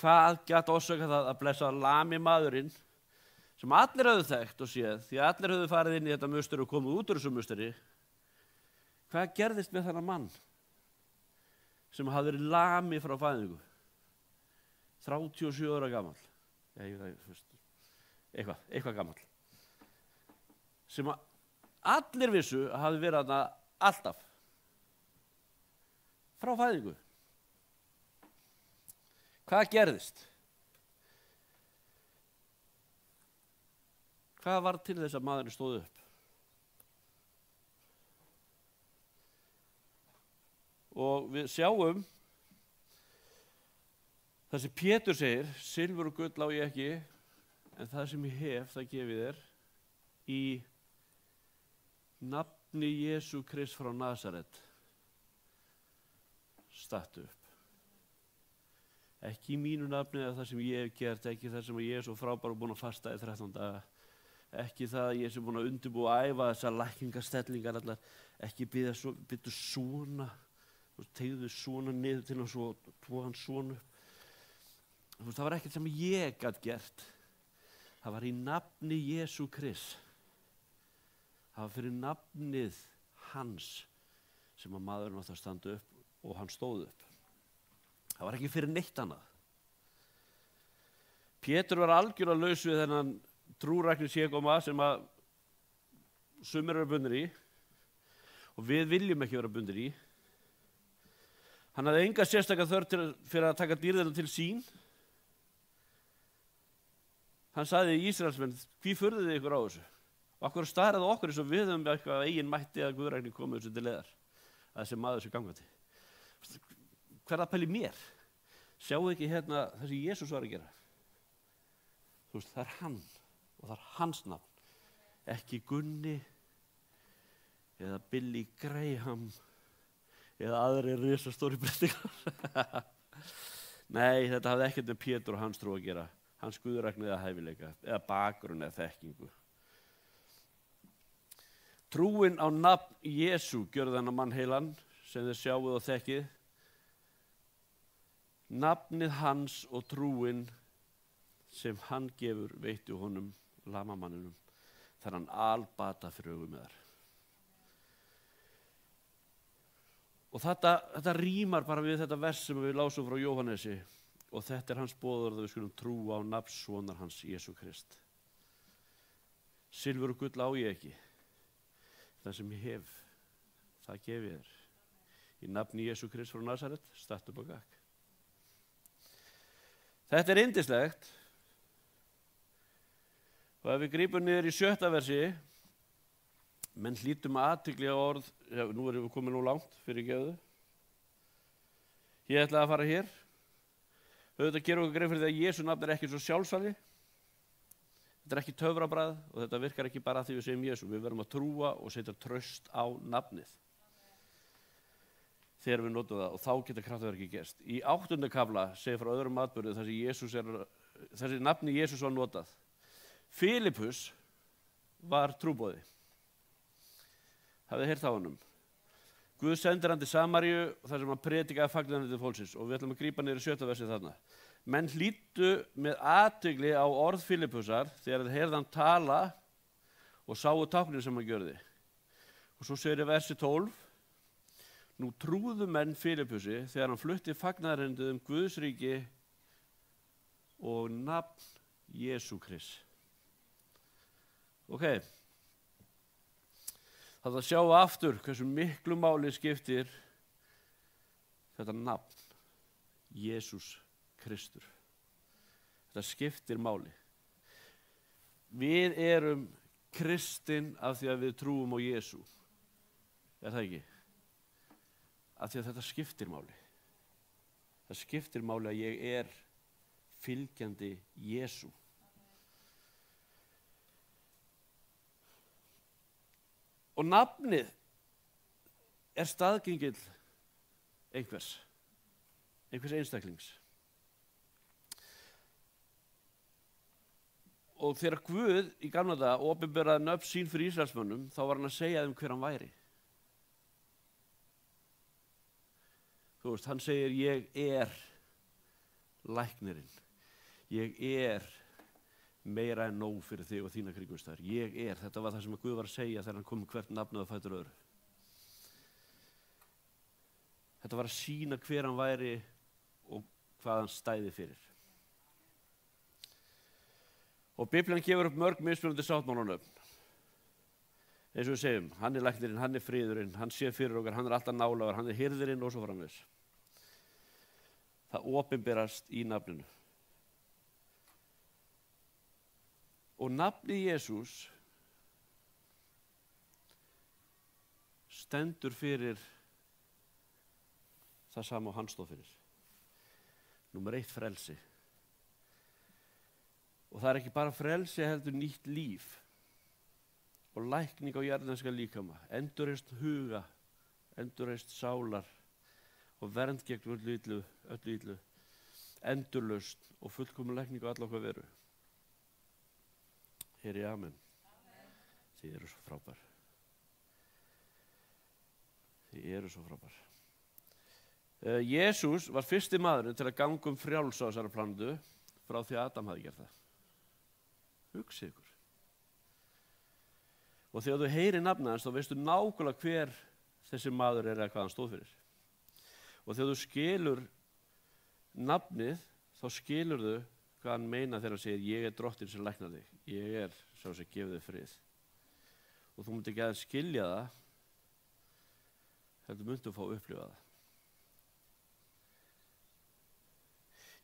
Hvað gat orsakað það að blessa lami maðurinn sem allir höfðu þekkt og séð, því allir höfðu farið inn í þetta musteri og komið út úr þessu musteri. Hvað gerðist með þennan mann sem hafði verið lami frá fæðingu? 37 ára gamall. Eitthvað gamall. Sem allir vissu að hafði verið þarna alltaf. Frá fæðingu. Hvað gerðist? Hvað var til þess að maðurinn stóð upp? Og við sjáum það sem Pétur segir, silfur og gull á ég ekki, en það sem ég hef, það gefið þér í nafni Jesú Krist frá Nasaret. Stattu upp. Ekki í mínu nafni eða það sem ég hef gert, ekki það sem ég er svo frábær og búin að fasta í 13 daga, ekki það að ég er búin að undirbúa að æfa þessar lækningastellingar allar, ekki byggja svona, tegðu svona niður til hans og tóða hann svona upp. Það var ekkert sem ég gat gert. Það var í nafni Jesú Krist. Það var fyrir nafnið hans sem að maðurinn átti að standa upp og hann stóð upp. Það var ekki fyrir neitt annað. Pétur var algjörlega laus við þennan trúræknisségóma sem að sumir eru bundnir í og við viljum ekki vera bundnir í. Hann hafði enga sérstaka þörf fyrir að taka dýrðina til sín. Hann sagði í Ísraelsmenn, hví furðið þið ykkur á þessu? Og okkur starraði okkur eins og við höfum eitthvað eigin mætti að guðrækni komið þessu til leiðar. Að þessi maður sé gangandi. Hvað er það að pæla í mér? Sjáu ekki hérna það sem Jesús var að gera? Þú veist, það er hann og það er hans nafn. Ekki Gunni eða Billy Graham eða aðri risastóri breytingar. Nei, þetta hafði ekkert með Pétur og hans trú að gera. Hans guðrækni eða hæfileika eða bakgrunn eða þekkingu. Trúin á nafn Jesú gjörði þennan mann heilan sem þið sjáuð og þekkið. Nafnið hans og trúin sem hann gefur veitti honum lamamanninum þar hann albata fyrir augum með þar. Og þetta rímar bara við þetta vers sem við lásum frá Jóhannesi og þetta hans boðorð að við skulum trúa á nafnsonar hans Jesú Krist. Silfur og gull á ég ekki. Það sem ég hef, það gef ég þér. Í nafni Jesú Krist frá Nasaret, statt upp á gakk. Þetta er yndislegt. Og ef við grípum niður í 7. versi, menn hlýtum athygli á orð, já, nú erum við komin nú langt fyrir geðu. Ég ætla að fara hér. Auðvitað gerum við grein fyrir því að Jesú nafn er ekki svo sjálfsali. Þetta er ekki töfrabragð og þetta virkar ekki bara því við segjum Jesú. Við verðum að trúa og setja traust á nafnið. Þegar við notum það og þá geta kraftaverki gerst. Í 8. kafla segir frá öðrum atburði þessi nafni Jesús var notað. Filippus var trúboði. Hafið heyrt á honum. Guð sendir hann til Samaríu þar sem hann predikaði fagnaðinni til fólksins og við ætlum að grípa niður í 7. versið þarna. Menn hlýddu með athygli á orð Filippusar þegar þeir heyrðu hann tala og sáu táknin sem hann gjörði. Og svo segir í versi 12, nú trúðu menn Filippusi þegar hann flutti fagnaðarerindið Guðs ríki og nafn Jesú Krist. Ok. Það að sjá aftur hversu miklu máli skiptir þetta nafn, Jesús Kristur. Þetta skiptir máli. Við erum kristin af því að við trúum á Jesú. Er það ekki? Af því að þetta skiptir máli. Það skiptir máli að ég er fylgjandi Jesú. Og nafnið er staðgengill einhvers einstaklings. Og þegar Guð í gamla daga opinberaði nöfn sín fyrir Ísraelsmönnum, þá var hann að segja þeim hver hann væri. Þú veist, hann segir, ég er læknirinn. Ég er meira en nóg fyrir þig og þína kringumstæður. Ég er, þetta var það sem Guð var að segja þegar hann kom með hvert nafnið á fætur öðru. Þetta var að sýna hver hann væri og hvað hann stæði fyrir. Og Biblían gefur upp mörg mismunandi sáttmálanöfn. Eins og við segjum, hann er læknirinn, hann er friðurinn, hann sé fyrir okkar, hann er alltaf nálægur, hann er hirðirinn og svo framvegis. Það opinberast í nafninu. Og nafni Jesús stendur fyrir það sama og hann stóð fyrir. Númer 1, frelsi. Og það er ekki bara frelsi, heldur nýtt líf og lækning á jarðneska líkama, endurreist huga, endurreist sálar og vernd gegn öllu illu, endurlaust og fullkomin lækning á alla okkar veru. Heyri amen. Þið eru svo frábær. Þið eru svo frábær. Jesús var fyrsti maðurinn til að ganga frjáls á þessari plánetu frá því að Adam hafði gert það. Hugsið ykkur. Og þegar þú heyrir nafnið hans, þá veistu nákvæmlega hver þessi maður er eða hvað hann stóð fyrir. Og þegar þú skilur nafnið, þá skilur þú hvað hann meina þegar hann segir, ég er drottinn sem læknar þig. Ég er sá sem gefur þig frið. Og þú myndir ekki aðeins skilja það, heldur myndir fá að upplifa það.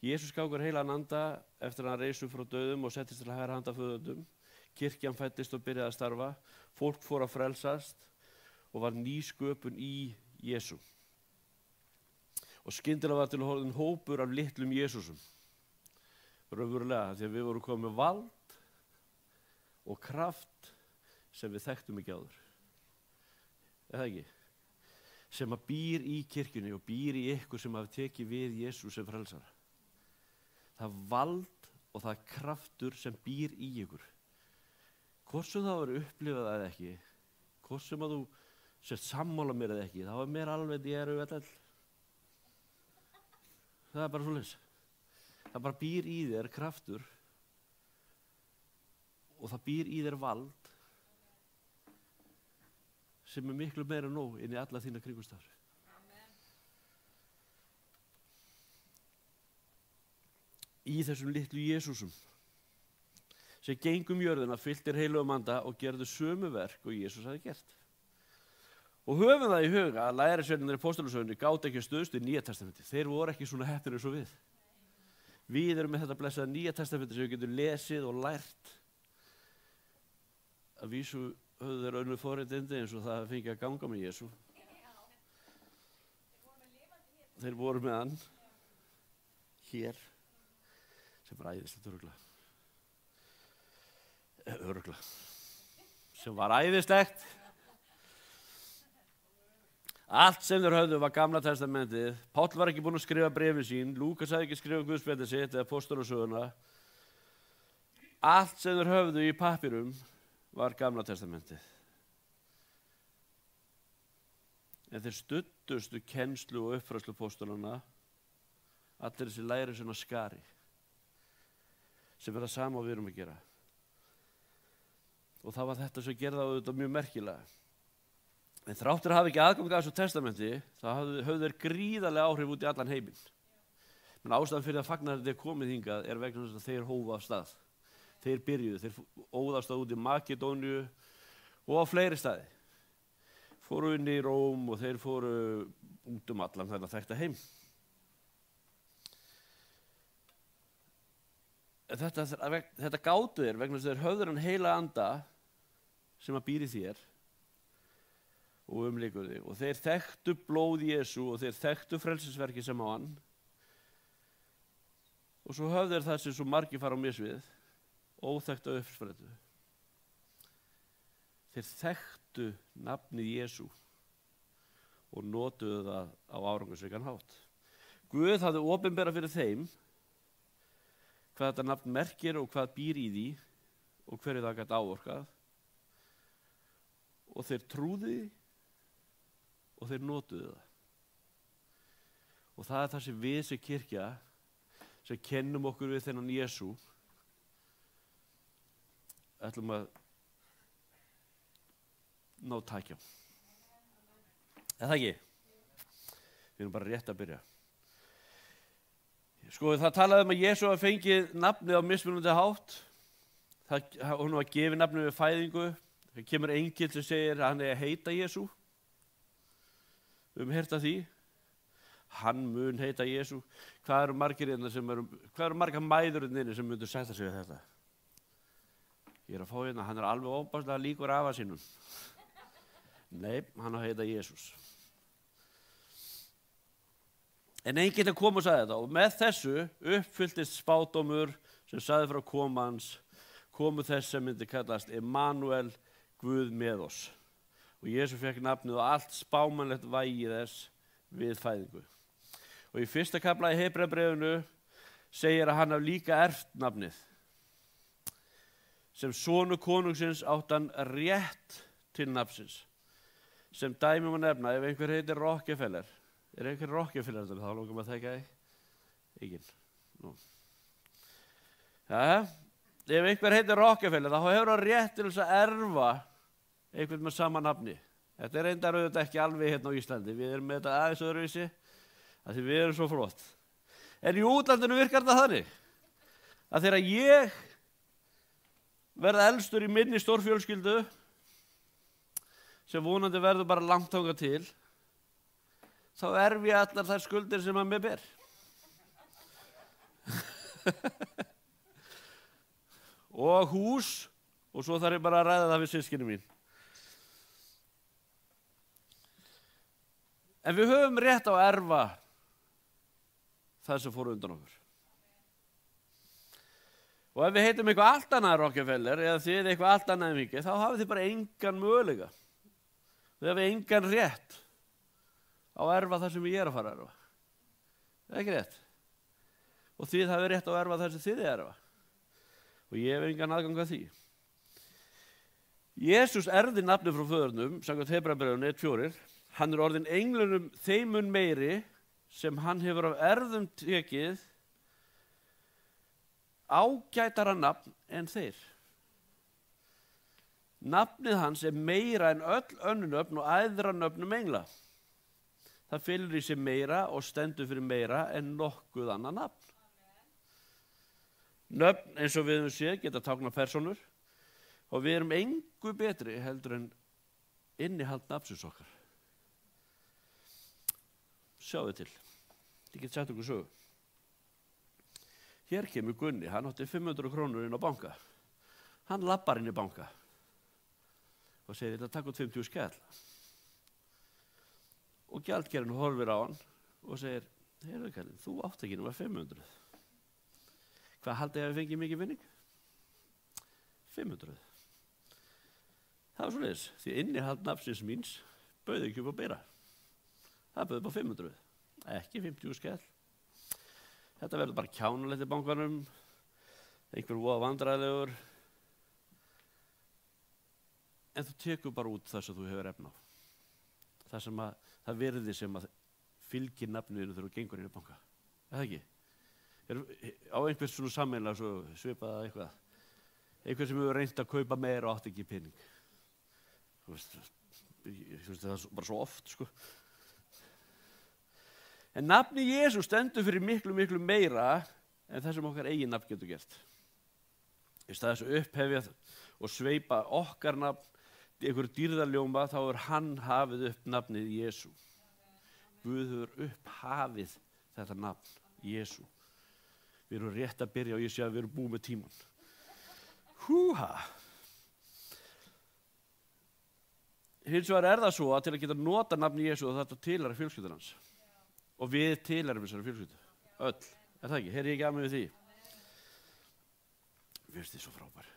Jesús gaf okkur heilan anda eftir að hann reis upp frá dauðum og settist til hægri handa föðuröndum. Kirkjan fæddist og byrjaði að starfa. Fólk fór að frelsast og var ný sköpun í Jesú. Og skyndilega var til orðinn hópur af litlum Jesúsum. Raunverulega, því að við vorum komið með vald og kraft sem við þekktum ekki áður. Er það ekki? Sem að býr í kirkjunni og býr í ykkur sem hafi tekið við Jesú sem frelsara. Það vald og það kraftur sem býr í ykkur. Hvort sem það verður upplifað eða ekki, hvort sem að þú sért sammála mér eða ekki, þá er mér alveg ég er auðvitað. Það er bara svoleiðis. Það bara býr í þér kraftur og það býr í þér vald sem er miklu meira nóg inn í alla þína kringumstæður. í þessum litlu Jesúsum sem gengum jörðina, fylltir heilugum anda og gerðu sömu verk og Jesús hafði gert. Og höfum það í huga að lærisveinarnir í Póstulasögunni gátu ekki stuðst við Nýja testamenti. Þeir voru ekki svona heppnir eins og við. Við erum með þetta blessaða Nýja testamenti sem við getum lesið og lært. Að vísu höfðu þeir önnur forréttindi eins og það fengi að ganga með Jesú. Þeir voru með hann hér sem var æðislegt örugglega. Sem var æðislegt. Allt sem þeir höfðu var Gamla testamentið. Páll var ekki búinn að skrifa bréfin sín. Lúkas hafði ekki skrifað Guðspjallið sitt eða Póstulasöguna. Allt sem þeir höfðu í pappirum var Gamla testamentið. En þeir studdustu kennslu og uppfræðslu póstulana, allir þessi læri svona skari, sem það sama við erum að gera. Og það var þetta sem gerði það auðvitað mjög merkilega. En þráttur hafi ekki aðgang að þessu testamenti, það höfðu þeir gríðarlega áhrif út í allan heiminn. Men ástæðan fyrir að fagnarnir er komið hingað er vegna þess að þeir hófu af stað. Þeir byrjuðu, þeir óðu af stað út í Makedóníu og á fleiri staði. Fóru inn í Róm og þeir fóru út allan þennan þekkta heim. Þetta gátu þeir vegna þess að þeir höfðu hann heila anda sem að býr í þér og umlykur þig. Og þeir þekktu blóð Jesú og þeir þekktu frelsisverki sem á hann. Og svo höfðu þeir það sem svo margir fara á mis við, óþekkta uppsprettu. Þeir þekktu nafnið Jesú og notuðu það á árangursríkan hátt. Guð hafði opinberað fyrir þeim hvað þetta nafn merkir og hvað býr í því og hverju það gat áorkað. Og þeir trúðu því og þeir notuðu það. Og það er það sem við sem kirkja, sem kennum okkur við þennan Jesú, ætlum að ná tækja. Er það ekki? Við erum bara rétt að byrja. Sko, það talaði að Jesú hafi fengið nafnið á mismunandi hátt. Hún var gefið nafnið við fæðingu. Það kemur engill sem segir að hann er að heita Jesú. Heyrt af því. Hann mun heita Jesú. Hvað eru margar mæður sem myndu sætta sig við þetta? Ég er að fá hérna, hann er alveg óbáslega líkur afa sínum. Nei, hann á að heita Jesús. En engill kom og sagði þetta og með þessu uppfylltist spádómur sem sagði frá komu þess sem myndi kallast Emmanuel, Guð með oss. Og Jesú fekk nafnið og allt spámannlegt vægi þess við fæðingu. Og í fyrsta kafla í Hebreabréfinu segir að hann hafði líka erft nafnið. Sem sonur konungsins átti hann rétt til nafnsins. Sem dæmi má nefna ef einhver heitir Rockefeller. Er einhver Rockefeller þá langar maður að þekka þig? Enginn. Nú. Ja, ef einhver heitir Rockefeller þá hefur hann rétt til þess að erfa einhvern með sama nafni. Þetta er reyndar auðvitað ekki alveg hérna á Íslandi. Við erum með þetta aðeins öðruvísi af því við erum svo flott. En í útlandinu virkar þetta þannig að þegar ég verða elstur í minni stórfjölskyldu sem vonandi verður bara langt þangað til, þá erfi ég allar þær skuldir sem að mér ber. Og hús, og svo þarf ég bara að ræða það við systkini mín. En við höfum rétt á að erfa það sem fór undan okkur. Og ef við heitum eitthvað allt annað Rockefeller eða þið eitthvað allt annað mikið, þá hafið þið bara engan möguleika. Þið hafið engan rétt á að erfa það sem ég er að fara að erfa. Það er ekki rétt. Og þið hafið rétt á að erfa það sem þið er að erfa. Og ég hef engan aðgang að því. Jesús erfði nafnið frá föðurnum, samkvæmt Hebreabréfinu 1:4. Hann er orðinn englunum þeim mun meiri sem hann hefur af erfðum tekið ágætara nafn en þeir. Nafnið hans er meira en öll önnur nöfn og æðra nöfnum engla. Það felur í sig meira og stendur fyrir meira en nokkuð annað nafn. Nöfn eins og við höfum séð geta táknað persónur og við erum engu betri heldur en innihald nafnsins okkar. Sjáðu til. Ég get sagt okkur sögu. Hér kemur Gunni, hann átti 500 krónur inn á banka. Hann lappar inn í banka og segir, ég ætla að taka út 50 skall. Og gjaldkerinn horfir á hann og segir, heyrðu kallinn, þú átt ekki nema 500. Hvað haldið ég að við fengið mikið vinning? 500. Það var svoleiðis, því innihald nafnsins míns bauði ekki upp á bera. Það bauði upp á 500, ekki 50 skall. Þetta verður bara kjánulegt í bankanum, einhver voða vandræðilegur. En þú tekur bara út það sem þú hefur efna á. Það virði sem að fylgir nafninu þegar þú gengur inn í banka. Er það ekki? Á einhvers svona sammeila svipaða eitthvað. Einhver sem hefur reynt að kaupa meira og átt ekki pening. Þú veist, það er bara svo oft, sko. En nafni Jesú stendur fyrir miklu, miklu meira en það sem okkar eigin nafn getur gert. Í stað þess að upphefja og sveipa okkar nafn í einhverju dýrðarljóma, þá hann hafið upp nafnið Jesú. Guð hefur upphafið þetta nafn, Jesú. Við erum rétt að byrja og ég sé að við erum búið með tíman. Húha! Hins vegar er það svo að til að geta nota nafni Jesú þá þetta tilheyrir fjölskyldan hans. Og við tilheyrum þessari fjölskyldu. Öll. Er það ekki? Heyri ég ekki að mig við því? Mér finnst þið svo frábær.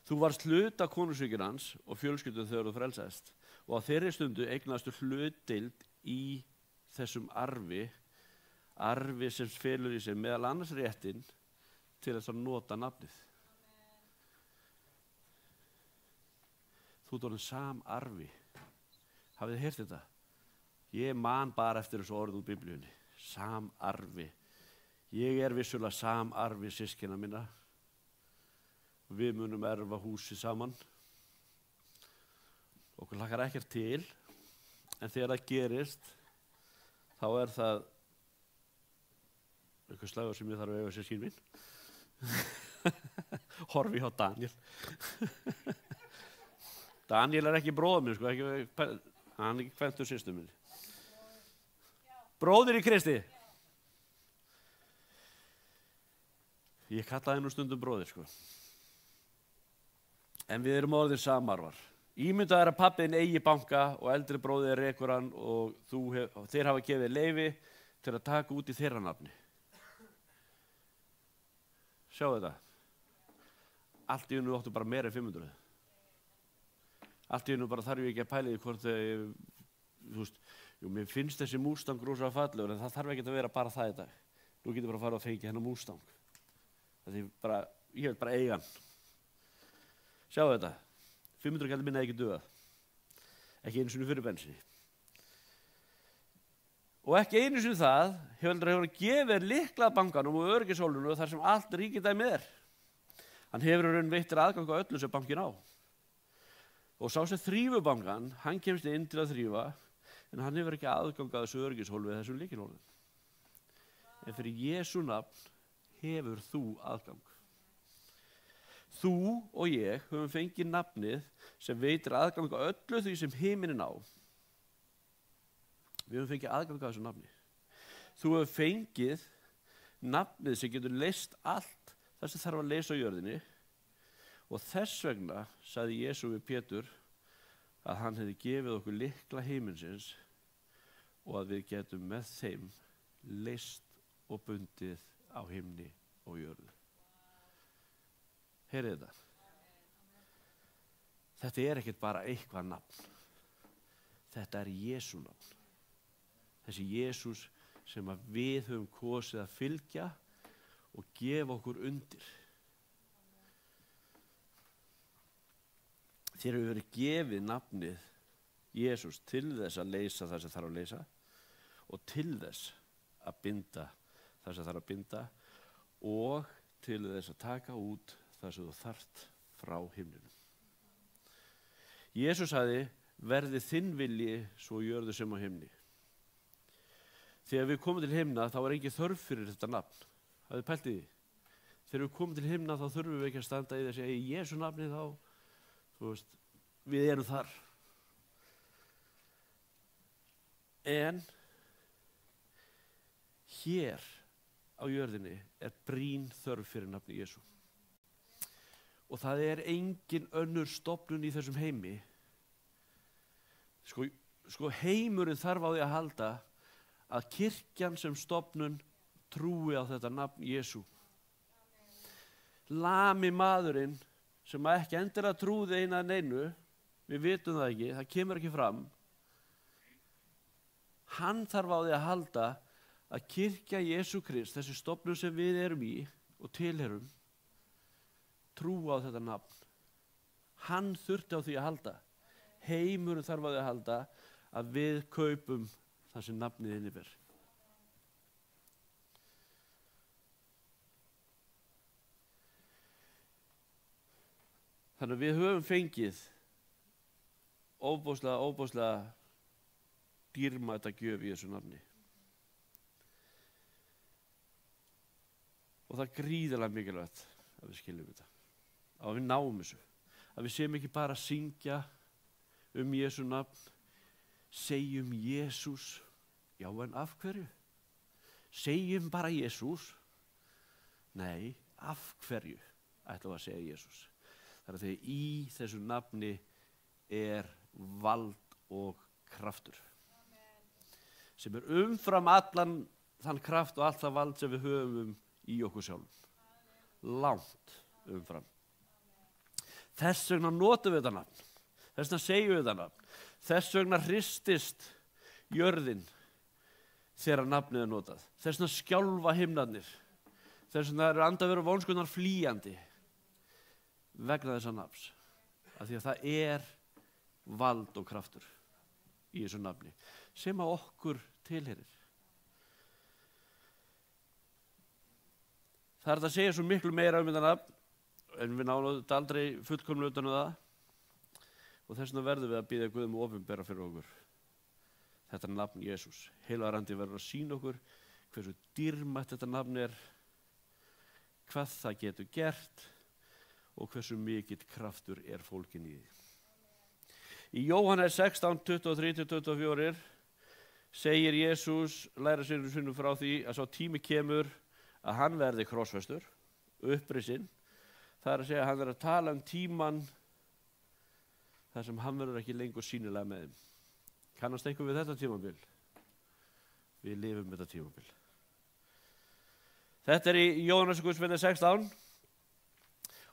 Þú varst hluta konungsríkis hans og fjölskyldu þegar þú frelsaðist. Og á þeirri stundu eignastu hlutdeild í þessum arfi sem felur í sig meðal annars réttinn til þess að nota nafnið. Þú ert orðinn samarfi. Hafið þið heyrt þetta? Ég man bara eftir þessu orð úr Biblíunni. Samarfi. Ég er vissulega samarfi systkina minna. Við munum erfa húsi saman. Okkur hlakkar ekkert til, en þegar það gerist, þá er það einhver slagur sem ég þarf að eiga systkin mín. Horfi á Daniel. Daniel er ekki bróður minn, sko, hann er ekki kvæntur systur minni. Bróðir í Kristi. Ég kallaði nú stundum bróðir, sko. En við erum orðin samarfar. Ímyndað er að pabbiðin eigi banka og eldri bróðir rekur hann og þeir hafa gefið leyfi til að taka út í þeirra nafni. Sjáu þetta. Allt í einu áttu bara meira en 500. Allt í einu bara þarf ég ekki að pæla því hvort þú veist, mér finnst þessi Mustang rosa fallegur en það þarf ekki að vera bara það í dag. Nú getur bara að fara og fengja hennar Mustang. Ég vil bara eiga hann. Sjáu þetta. 500 kallar minna ekki dugað. Ekki einu sinni fyrir bensinni. Og ekki einu sinni það hefur gefið lykla bankanum og öryggishólfinu þar sem allt ríkidæmi er. Hann hefur raun veittir aðgang á öllu sem bankin á. Og sá sem þrífur bankan, hann kemst inn til að þrífa, en hann hefur ekki aðgang að þessu öryggishólfi þessum lykilhólfum. En fyrir Jesú nafn hefur þú aðgang. Þú og ég höfum fengið nafnið sem veitir aðgang á öllu því sem himinin á. Við höfum fengið aðgang á þessu nafni. Þú hefur fengið nafnið sem getur leyst allt það sem þarf að leysa á jörðinni og þess vegna sagði Jesú við Pétur að hann hefði gefið okkur lykla himinsins og að við getum með þeim leyst og bundið á himni og jörðu. Heyrið þetta. Þetta er ekkert bara eitthvað nafn. Þetta er Jesú nafn. Þessi Jesús sem að við höfum kosið að fylgja og gefa okkur undir. Þér hefur verið gefið nafnið Jesús til þess að leysa það sem þarf að leysa og til þess að binda það sem þarf að binda og til þess að taka út það sem þú þarft frá himninum. Jesús sagði, verði þinn vilji svo jörðu sem á himni. Þegar við komum til himna þá er ekki þörf fyrir þetta nafn. Hafið pælt í því? Þegar við komum til himna þá þurfum við ekki að standa í þessi í Jesú nafni þá, þú veist, við erum þar. En hér á jörðinni brýn þörf fyrir nafni Jesú. Og það engin önnur stofnun í þessum heimi. Sko heimurinn þarf á því að halda að kirkjan sem stofnun trúi á þetta nafn Jesú. Lami maðurinn sem ekki endilega trúði eina en einu, við vitum það ekki, það kemur ekki fram, hann þarf á því að halda að kirkja Jesú Krist, þessi stofnun sem við erum í og tilherum, trúa á þetta nafn. Hann þurfti á því að halda. Heimurinn þarf á því að halda að við kaupum það sem nafnið inniber. Þannig að við höfum fengið óbóðslega dýrmæta gjöf í þessu nafni. Og það gríðarlega mikilvægt að við skiljum þetta. Að við náum þessu. Að við séum ekki bara að syngja Jesú nafn, segjum Jesús. Já, en af hverju? Segjum bara Jesús. Nei, af hverju ætlum við að segja Jesús? Það að þegar í þessu nafni vald og kraftur. Sem umfram allan þann kraft og allt það vald sem við höfum í okkur sjálfum. Langt umfram. Þess vegna notum við þetta nafn. Þess vegna segjum við þetta nafn. Þess vegna hristist jörðin þegar nafnið notað. Þess vegna skjálfa himnarnir. Þess vegna andaverur vonskunnar flýjandi vegna þessa nafns. Af því að það vald og kraftur í þessu nafni sem að okkur tilheyrir. Það að segja svo miklu meira þetta nafn en við náum þetta aldrei fullkomlega utan það. Og þess vegna verðum við að biðja Guð opinbera fyrir okkur þetta nafn Jesús. Heilagur Andi verður að sýna okkur hversu dýrmætt þetta nafn hvað það getur gert og hversu mikill kraftur fólginn í því. Í Jóhannes 16, 23-24 segir Jesús lærisveinum sínum frá því að sá tími kemur að hann verði krossfestur, upprisinn. Það að segja að hann að tala tíman þar sem hann verður ekki lengur sýnilega með þeim. Kannast einhver við þetta tímabil? Við lifum þetta tímabil. Þetta í Jóhannes 16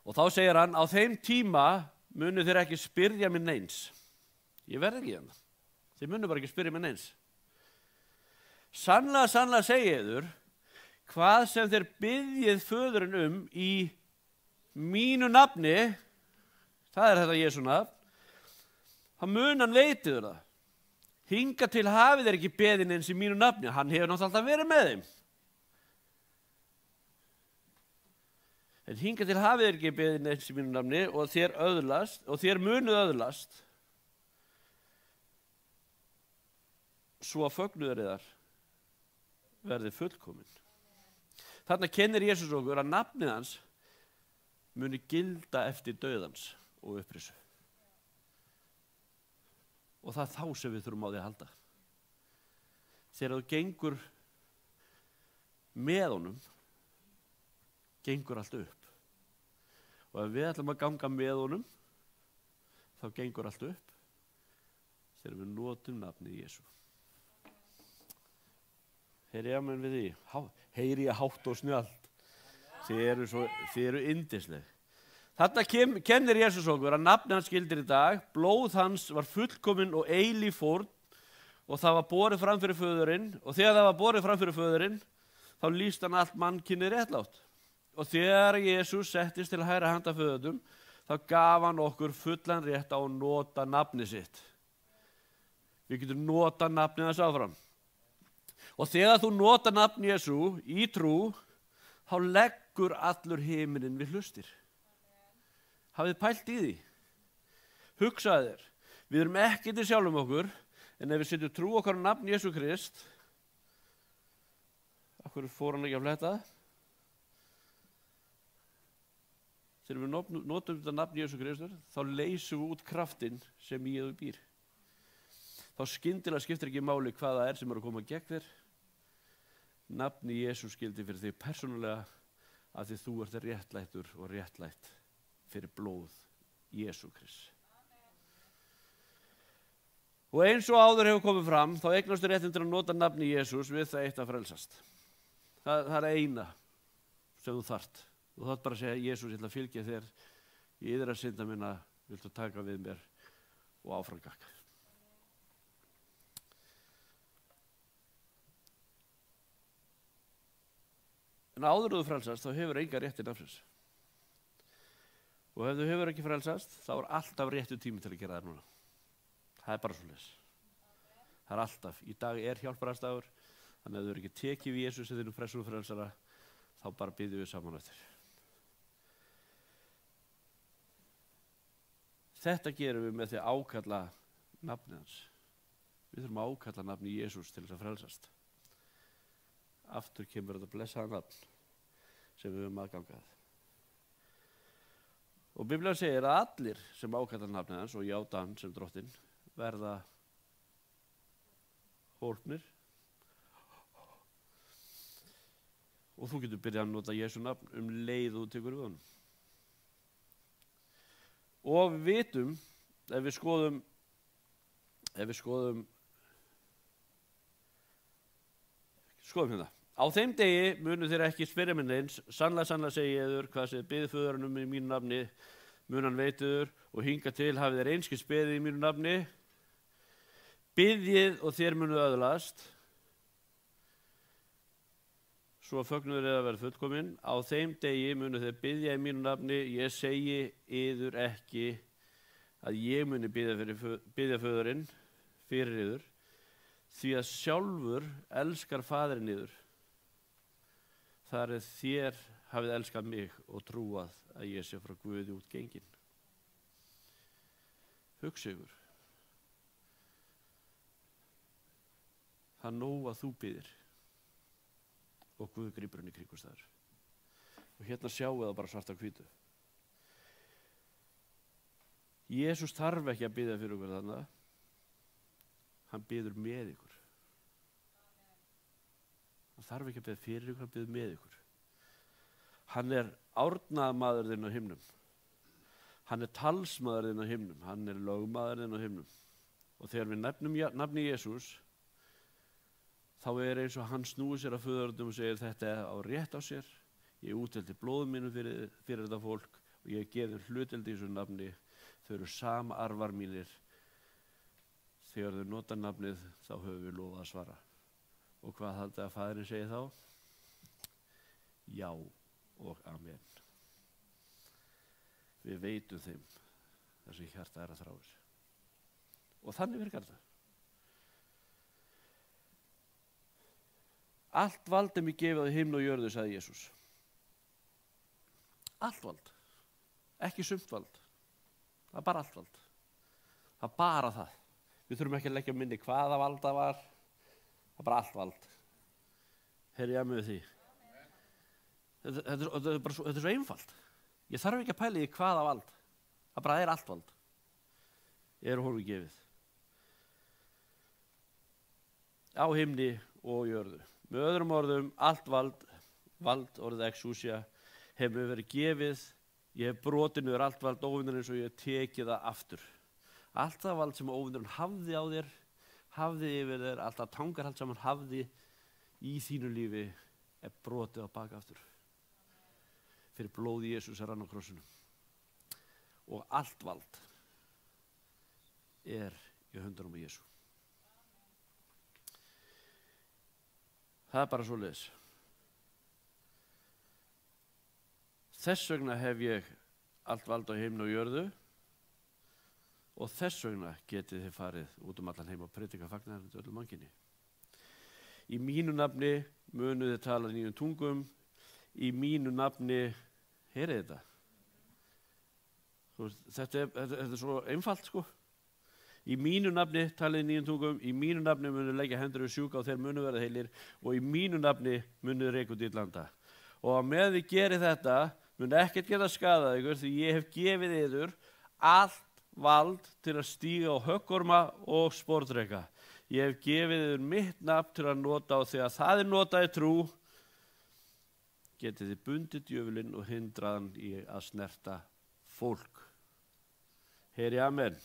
og þá segir hann á þeim tíma munu þeir ekki spyrja mig neins. Ég verð ekki hérna. Þeir munu bara ekki spyrja mig neins. Sannlega segi ég þér, hvað sem þeir biðjið föðurinn í mínu nafni, það þetta Jesú nafn, þá mun hann veitið það. Hingað til hafið þeir ekki beðið eins í mínu nafni, hann hefur náttúrulega alltaf verið með þeim. En hingað til hafið þeir ekki beðið eins í mínu nafni og þér munuð öðlast, svo að fögnuður yðar verði fullkomin. Þarna kennir Jesús okkur að nafnið hans muni gilda eftir dauðans og upprisu. Og það þá sem við þurfum á því að halda. Þegar þú gengur með honum, gengur allt upp. Og ef við ætlum að ganga með honum, þá gengur allt upp þegar við notum nafnið Jesú. Heyri ég amen við því? Heyri ég hátt og snjallt? Þið eru yndisleg. Þarna kennir Jesús okkur að nafnið hans gildir í dag, blóð hans var fullkomin og eilíf fórn og það var borið fram fyrir föðurinn og þegar það var borið fram fyrir föðurinn þá lýsti hann allt mannkynið réttlátt. Og þegar Jesús settist til hægri handa föðurnum þá gaf hann okkur fullan rétt á að nota nafnið sitt. Við getum nota nafnið hans áfram. Og þegar þú nota nafn Jesú í trú, þá leggur allur himinin við hlustir. Hafið pælt í því. Hugsaðu þér, við erum ekki til sjálfum okkur, en ef við setjum trú okkar á nafn Jesú Krist, af hverju fór hann ekki að fletta? þegar við notum þetta nafn Jesú Kristur, þá leysum við út kraftinn sem í þau býr. Þá skyndilega skiptir ekki máli hvað það er sem er að koma gegn þér. Nafni Jesú skildi fyrir þig persónulega að því þú ert réttlættur og réttlætt fyrir blóð Jesú Krist. Og eins og áður hefur komið fram, þá eignastu réttinn til að nota nafni Jesús við það eitt að frelsast. Það er eina sem þú þarft. Þú þarft bara að segja, Jesús, ég ætla að fylgja þér í yðra synda minna, viltu taka við mér og áframganga. En áður þú frelsast, þá hefur enga rétti nafnsins. Og ef þú hefur ekki frelsast, þá er alltaf réttu tími til að gera það núna. Það er bara svoleiðis. Það er alltaf. Í dag er hjálpardagur, þannig að ef þú eru ekki tekið við Jesús eða þínu frelsu og frelsara, þá bara biðjum við saman eftir. Þetta gerum við með því að ákalla nafnið hans. Við þurfum að ákalla nafni Jesús til þess að frelsast. Aftur kemur þetta blessaða nafn sem við höfum aðgangað. Og Biblían segir að allir sem ákalla nafnið hans og játa hann sem drottinn verða hólpnir. Og þú getur byrjað að nota Jesú nafn leið og tekur við honum. Og við vitum, ef við skoðum hérna. Á þeim degi munu þeir ekki spyrja minn eins, sannlega segi ég yður, hvað segir biðið föðurinn í mínu nafni, mun hann veit yður, og hingað til hafið þeir einskis beðið í mínu nafni. Biðjið og þér munu öðlast, svo að fögnuður eða verið fullkominn. Á þeim degi munu þeir biðja í mínu nafni, ég segi yður ekki að ég muni biðja föðurinn fyrir yður, því að sjálfur elskar faðirinn yður. Þar er þér hafið elskað mig og trúað að ég sé frá Guði út gengin. Hugsa ykkur. Það er nóg að þú biðir og Guð grípur henni kringum staðar. Og hérna sjáum við það bara svart á hvítu. Jesús þarf ekki að biðja fyrir ykkur þannig. Hann biður með ykkur. Hann þarf ekki að biðja fyrir ykkur, hann biður með ykkur. Hann er árnaðarmaður þinn á himnum. Hann er talsmaður þinn á himnum. Hann er lögmaður þinn á himnum. Og þegar við nefnum nafni Jesús, þá er eins og hann snúi sér að föðurinn og segir þetta á rétt á sér. Ég útveldi blóðum mínu fyrir þetta fólk og ég gef þeim hlutveldi í þessu nafni. Þau eru sama arfar mínir. Þegar þau nota nafnið, þá höfum við lofað að svara. Og hvað haldið að faðirinn segi þá? Já og amen. Við veitum þeim þessi hjarta er að þráir. Og þannig virkar það. Allt vald er mér gefið á himn og jörðu, sagði Jesús. Allt vald. Ekki sumt vald. Það er bara allt vald. Það er bara það. Við þurfum ekki að leggja minni hvaða vald það var. Það er bara allt vald. Herri ég að með því. Þetta er svo einfalt. Ég þarf ekki að pæla í hvaða vald. Það bara er allt vald. Er honum gefið. Á himni og jörðu. Með öðrum orðum, allt vald orðið exúsía, hefur verið gefið. Ég hef brotið niður allt vald óvinnur eins og ég hef tekið það aftur. Allt það vald sem óvinnurinn hafði á þér, hafði yfir þér, allt það tangarhald sem hann hafði í þínu lífi er brotið á baka aftur. Fyrir blóði Jesús rann á krossinum. Og allt vald er í höndunum á Jesú. Það er bara svoleiðis. Þess vegna hef ég allt vald á himni og jörðu og þess vegna getið þið farið út allan heim og predika fagnaðarins öllum mannkyni. Í mínu nafni munuð þið tala nýjum tungum, í mínu nafni, heyrið þetta. Þetta er svo einfalt sko. Í mínu nafni talið nýjum tungum, í mínu nafni munuð leggja hendur við sjúka og þeir munuð verða heilir og í mínu nafni munuð reka út í landa. Og með þið gerið þetta, mun ekkert geta skadað ykkur því ég hef gefið yður allt vald til að stíga á höggorma og sporðdreka. Ég hef gefið yður mitt nafn til að nota og þegar það notað í trú getið þið bundið djöfulinn og hindraðan í að snerta fólk. Heyri amen.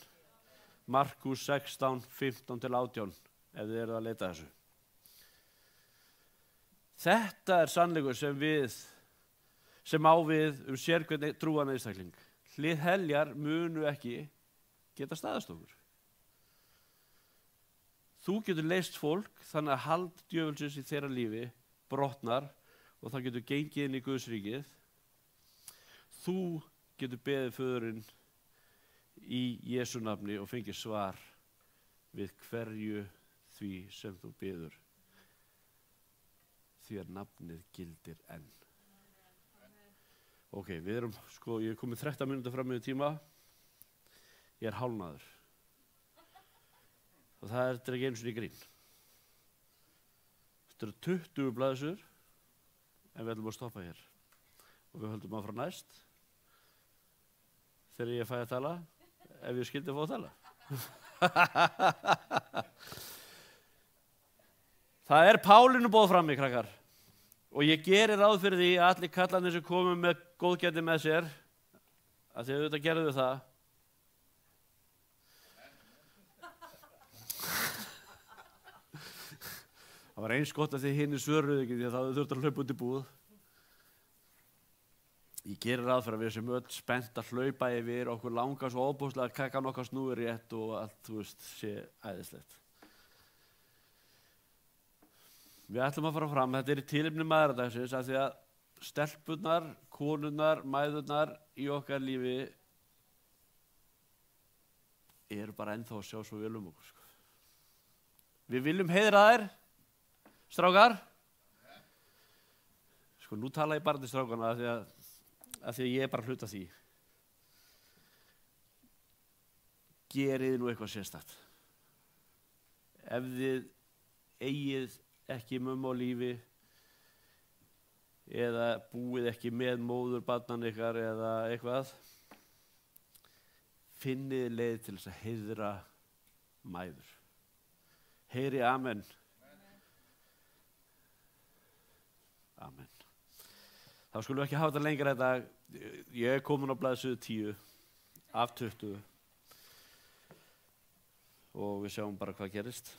Markus 16, 15-18 ef þið eruð að leita þessu. Þetta er sannleikur sem á við sérhvern trúan einstakling. Hliðheljar munu ekki geta staðist okkur. Þú getur leyst fólk þannig að hald djöfulsins í þeirra lífi brotnar og það getur gengið inn í Guðsríkið. Þú getur beðið föðurinn í Jesú nafni og fengið svar við hverju því sem þú beður. Því að nafnið gildir enn. Ok, ég er komið 13 mínútur fram með tíma. Ég er hálfnaður. Og það er ekki einu sinni í grín. Þetta eru 20 blaðsur en við ætlum að stoppa hér. Og við höldum áfram næst. Þegar ég fæ að tala, ef ég skildi að fá að tala. Það er Pálinu boð fram í krakkar. Og ég geri ráð fyrir því að allir kallarnir sem komu með góðgæti með sér, að þið auðvitað gerðu það. Það var eins gott að þið hinni svöruðu ekki því að það þurfti að hlaupa út í búð. Ég geri ráð fyrir að við sem öll spennt að hlaupa yfir, okkur langar svo óbúslega að kaka nokkar snúi rétt og allt, þú veist, sé æðislegt. Við ætlum að fara fram, þetta er í tilefni mæðradagsins, af því að stelpurnar, konurnar, mæðurnar í okkar lífi eru bara ennþá að sjá svo vel um okkur. Sko. Við viljum heiðra þær, strákar. Sko, nú tala ég bara til strákana af því að ég er bara hluta því. Gerið nú eitthvað sérstakt. Ef þið eigið ekki mömmu á lífi eða búið ekki með móður barnan ykkar eða eitthvað, finnið leið til þess að heiðra mæður. Heyri amen. Amen. Þá skulum við ekki hafa þetta lengra þetta. Ég er komin á blaðsíðu 10 af 20 og við sjáum bara hvað gerist.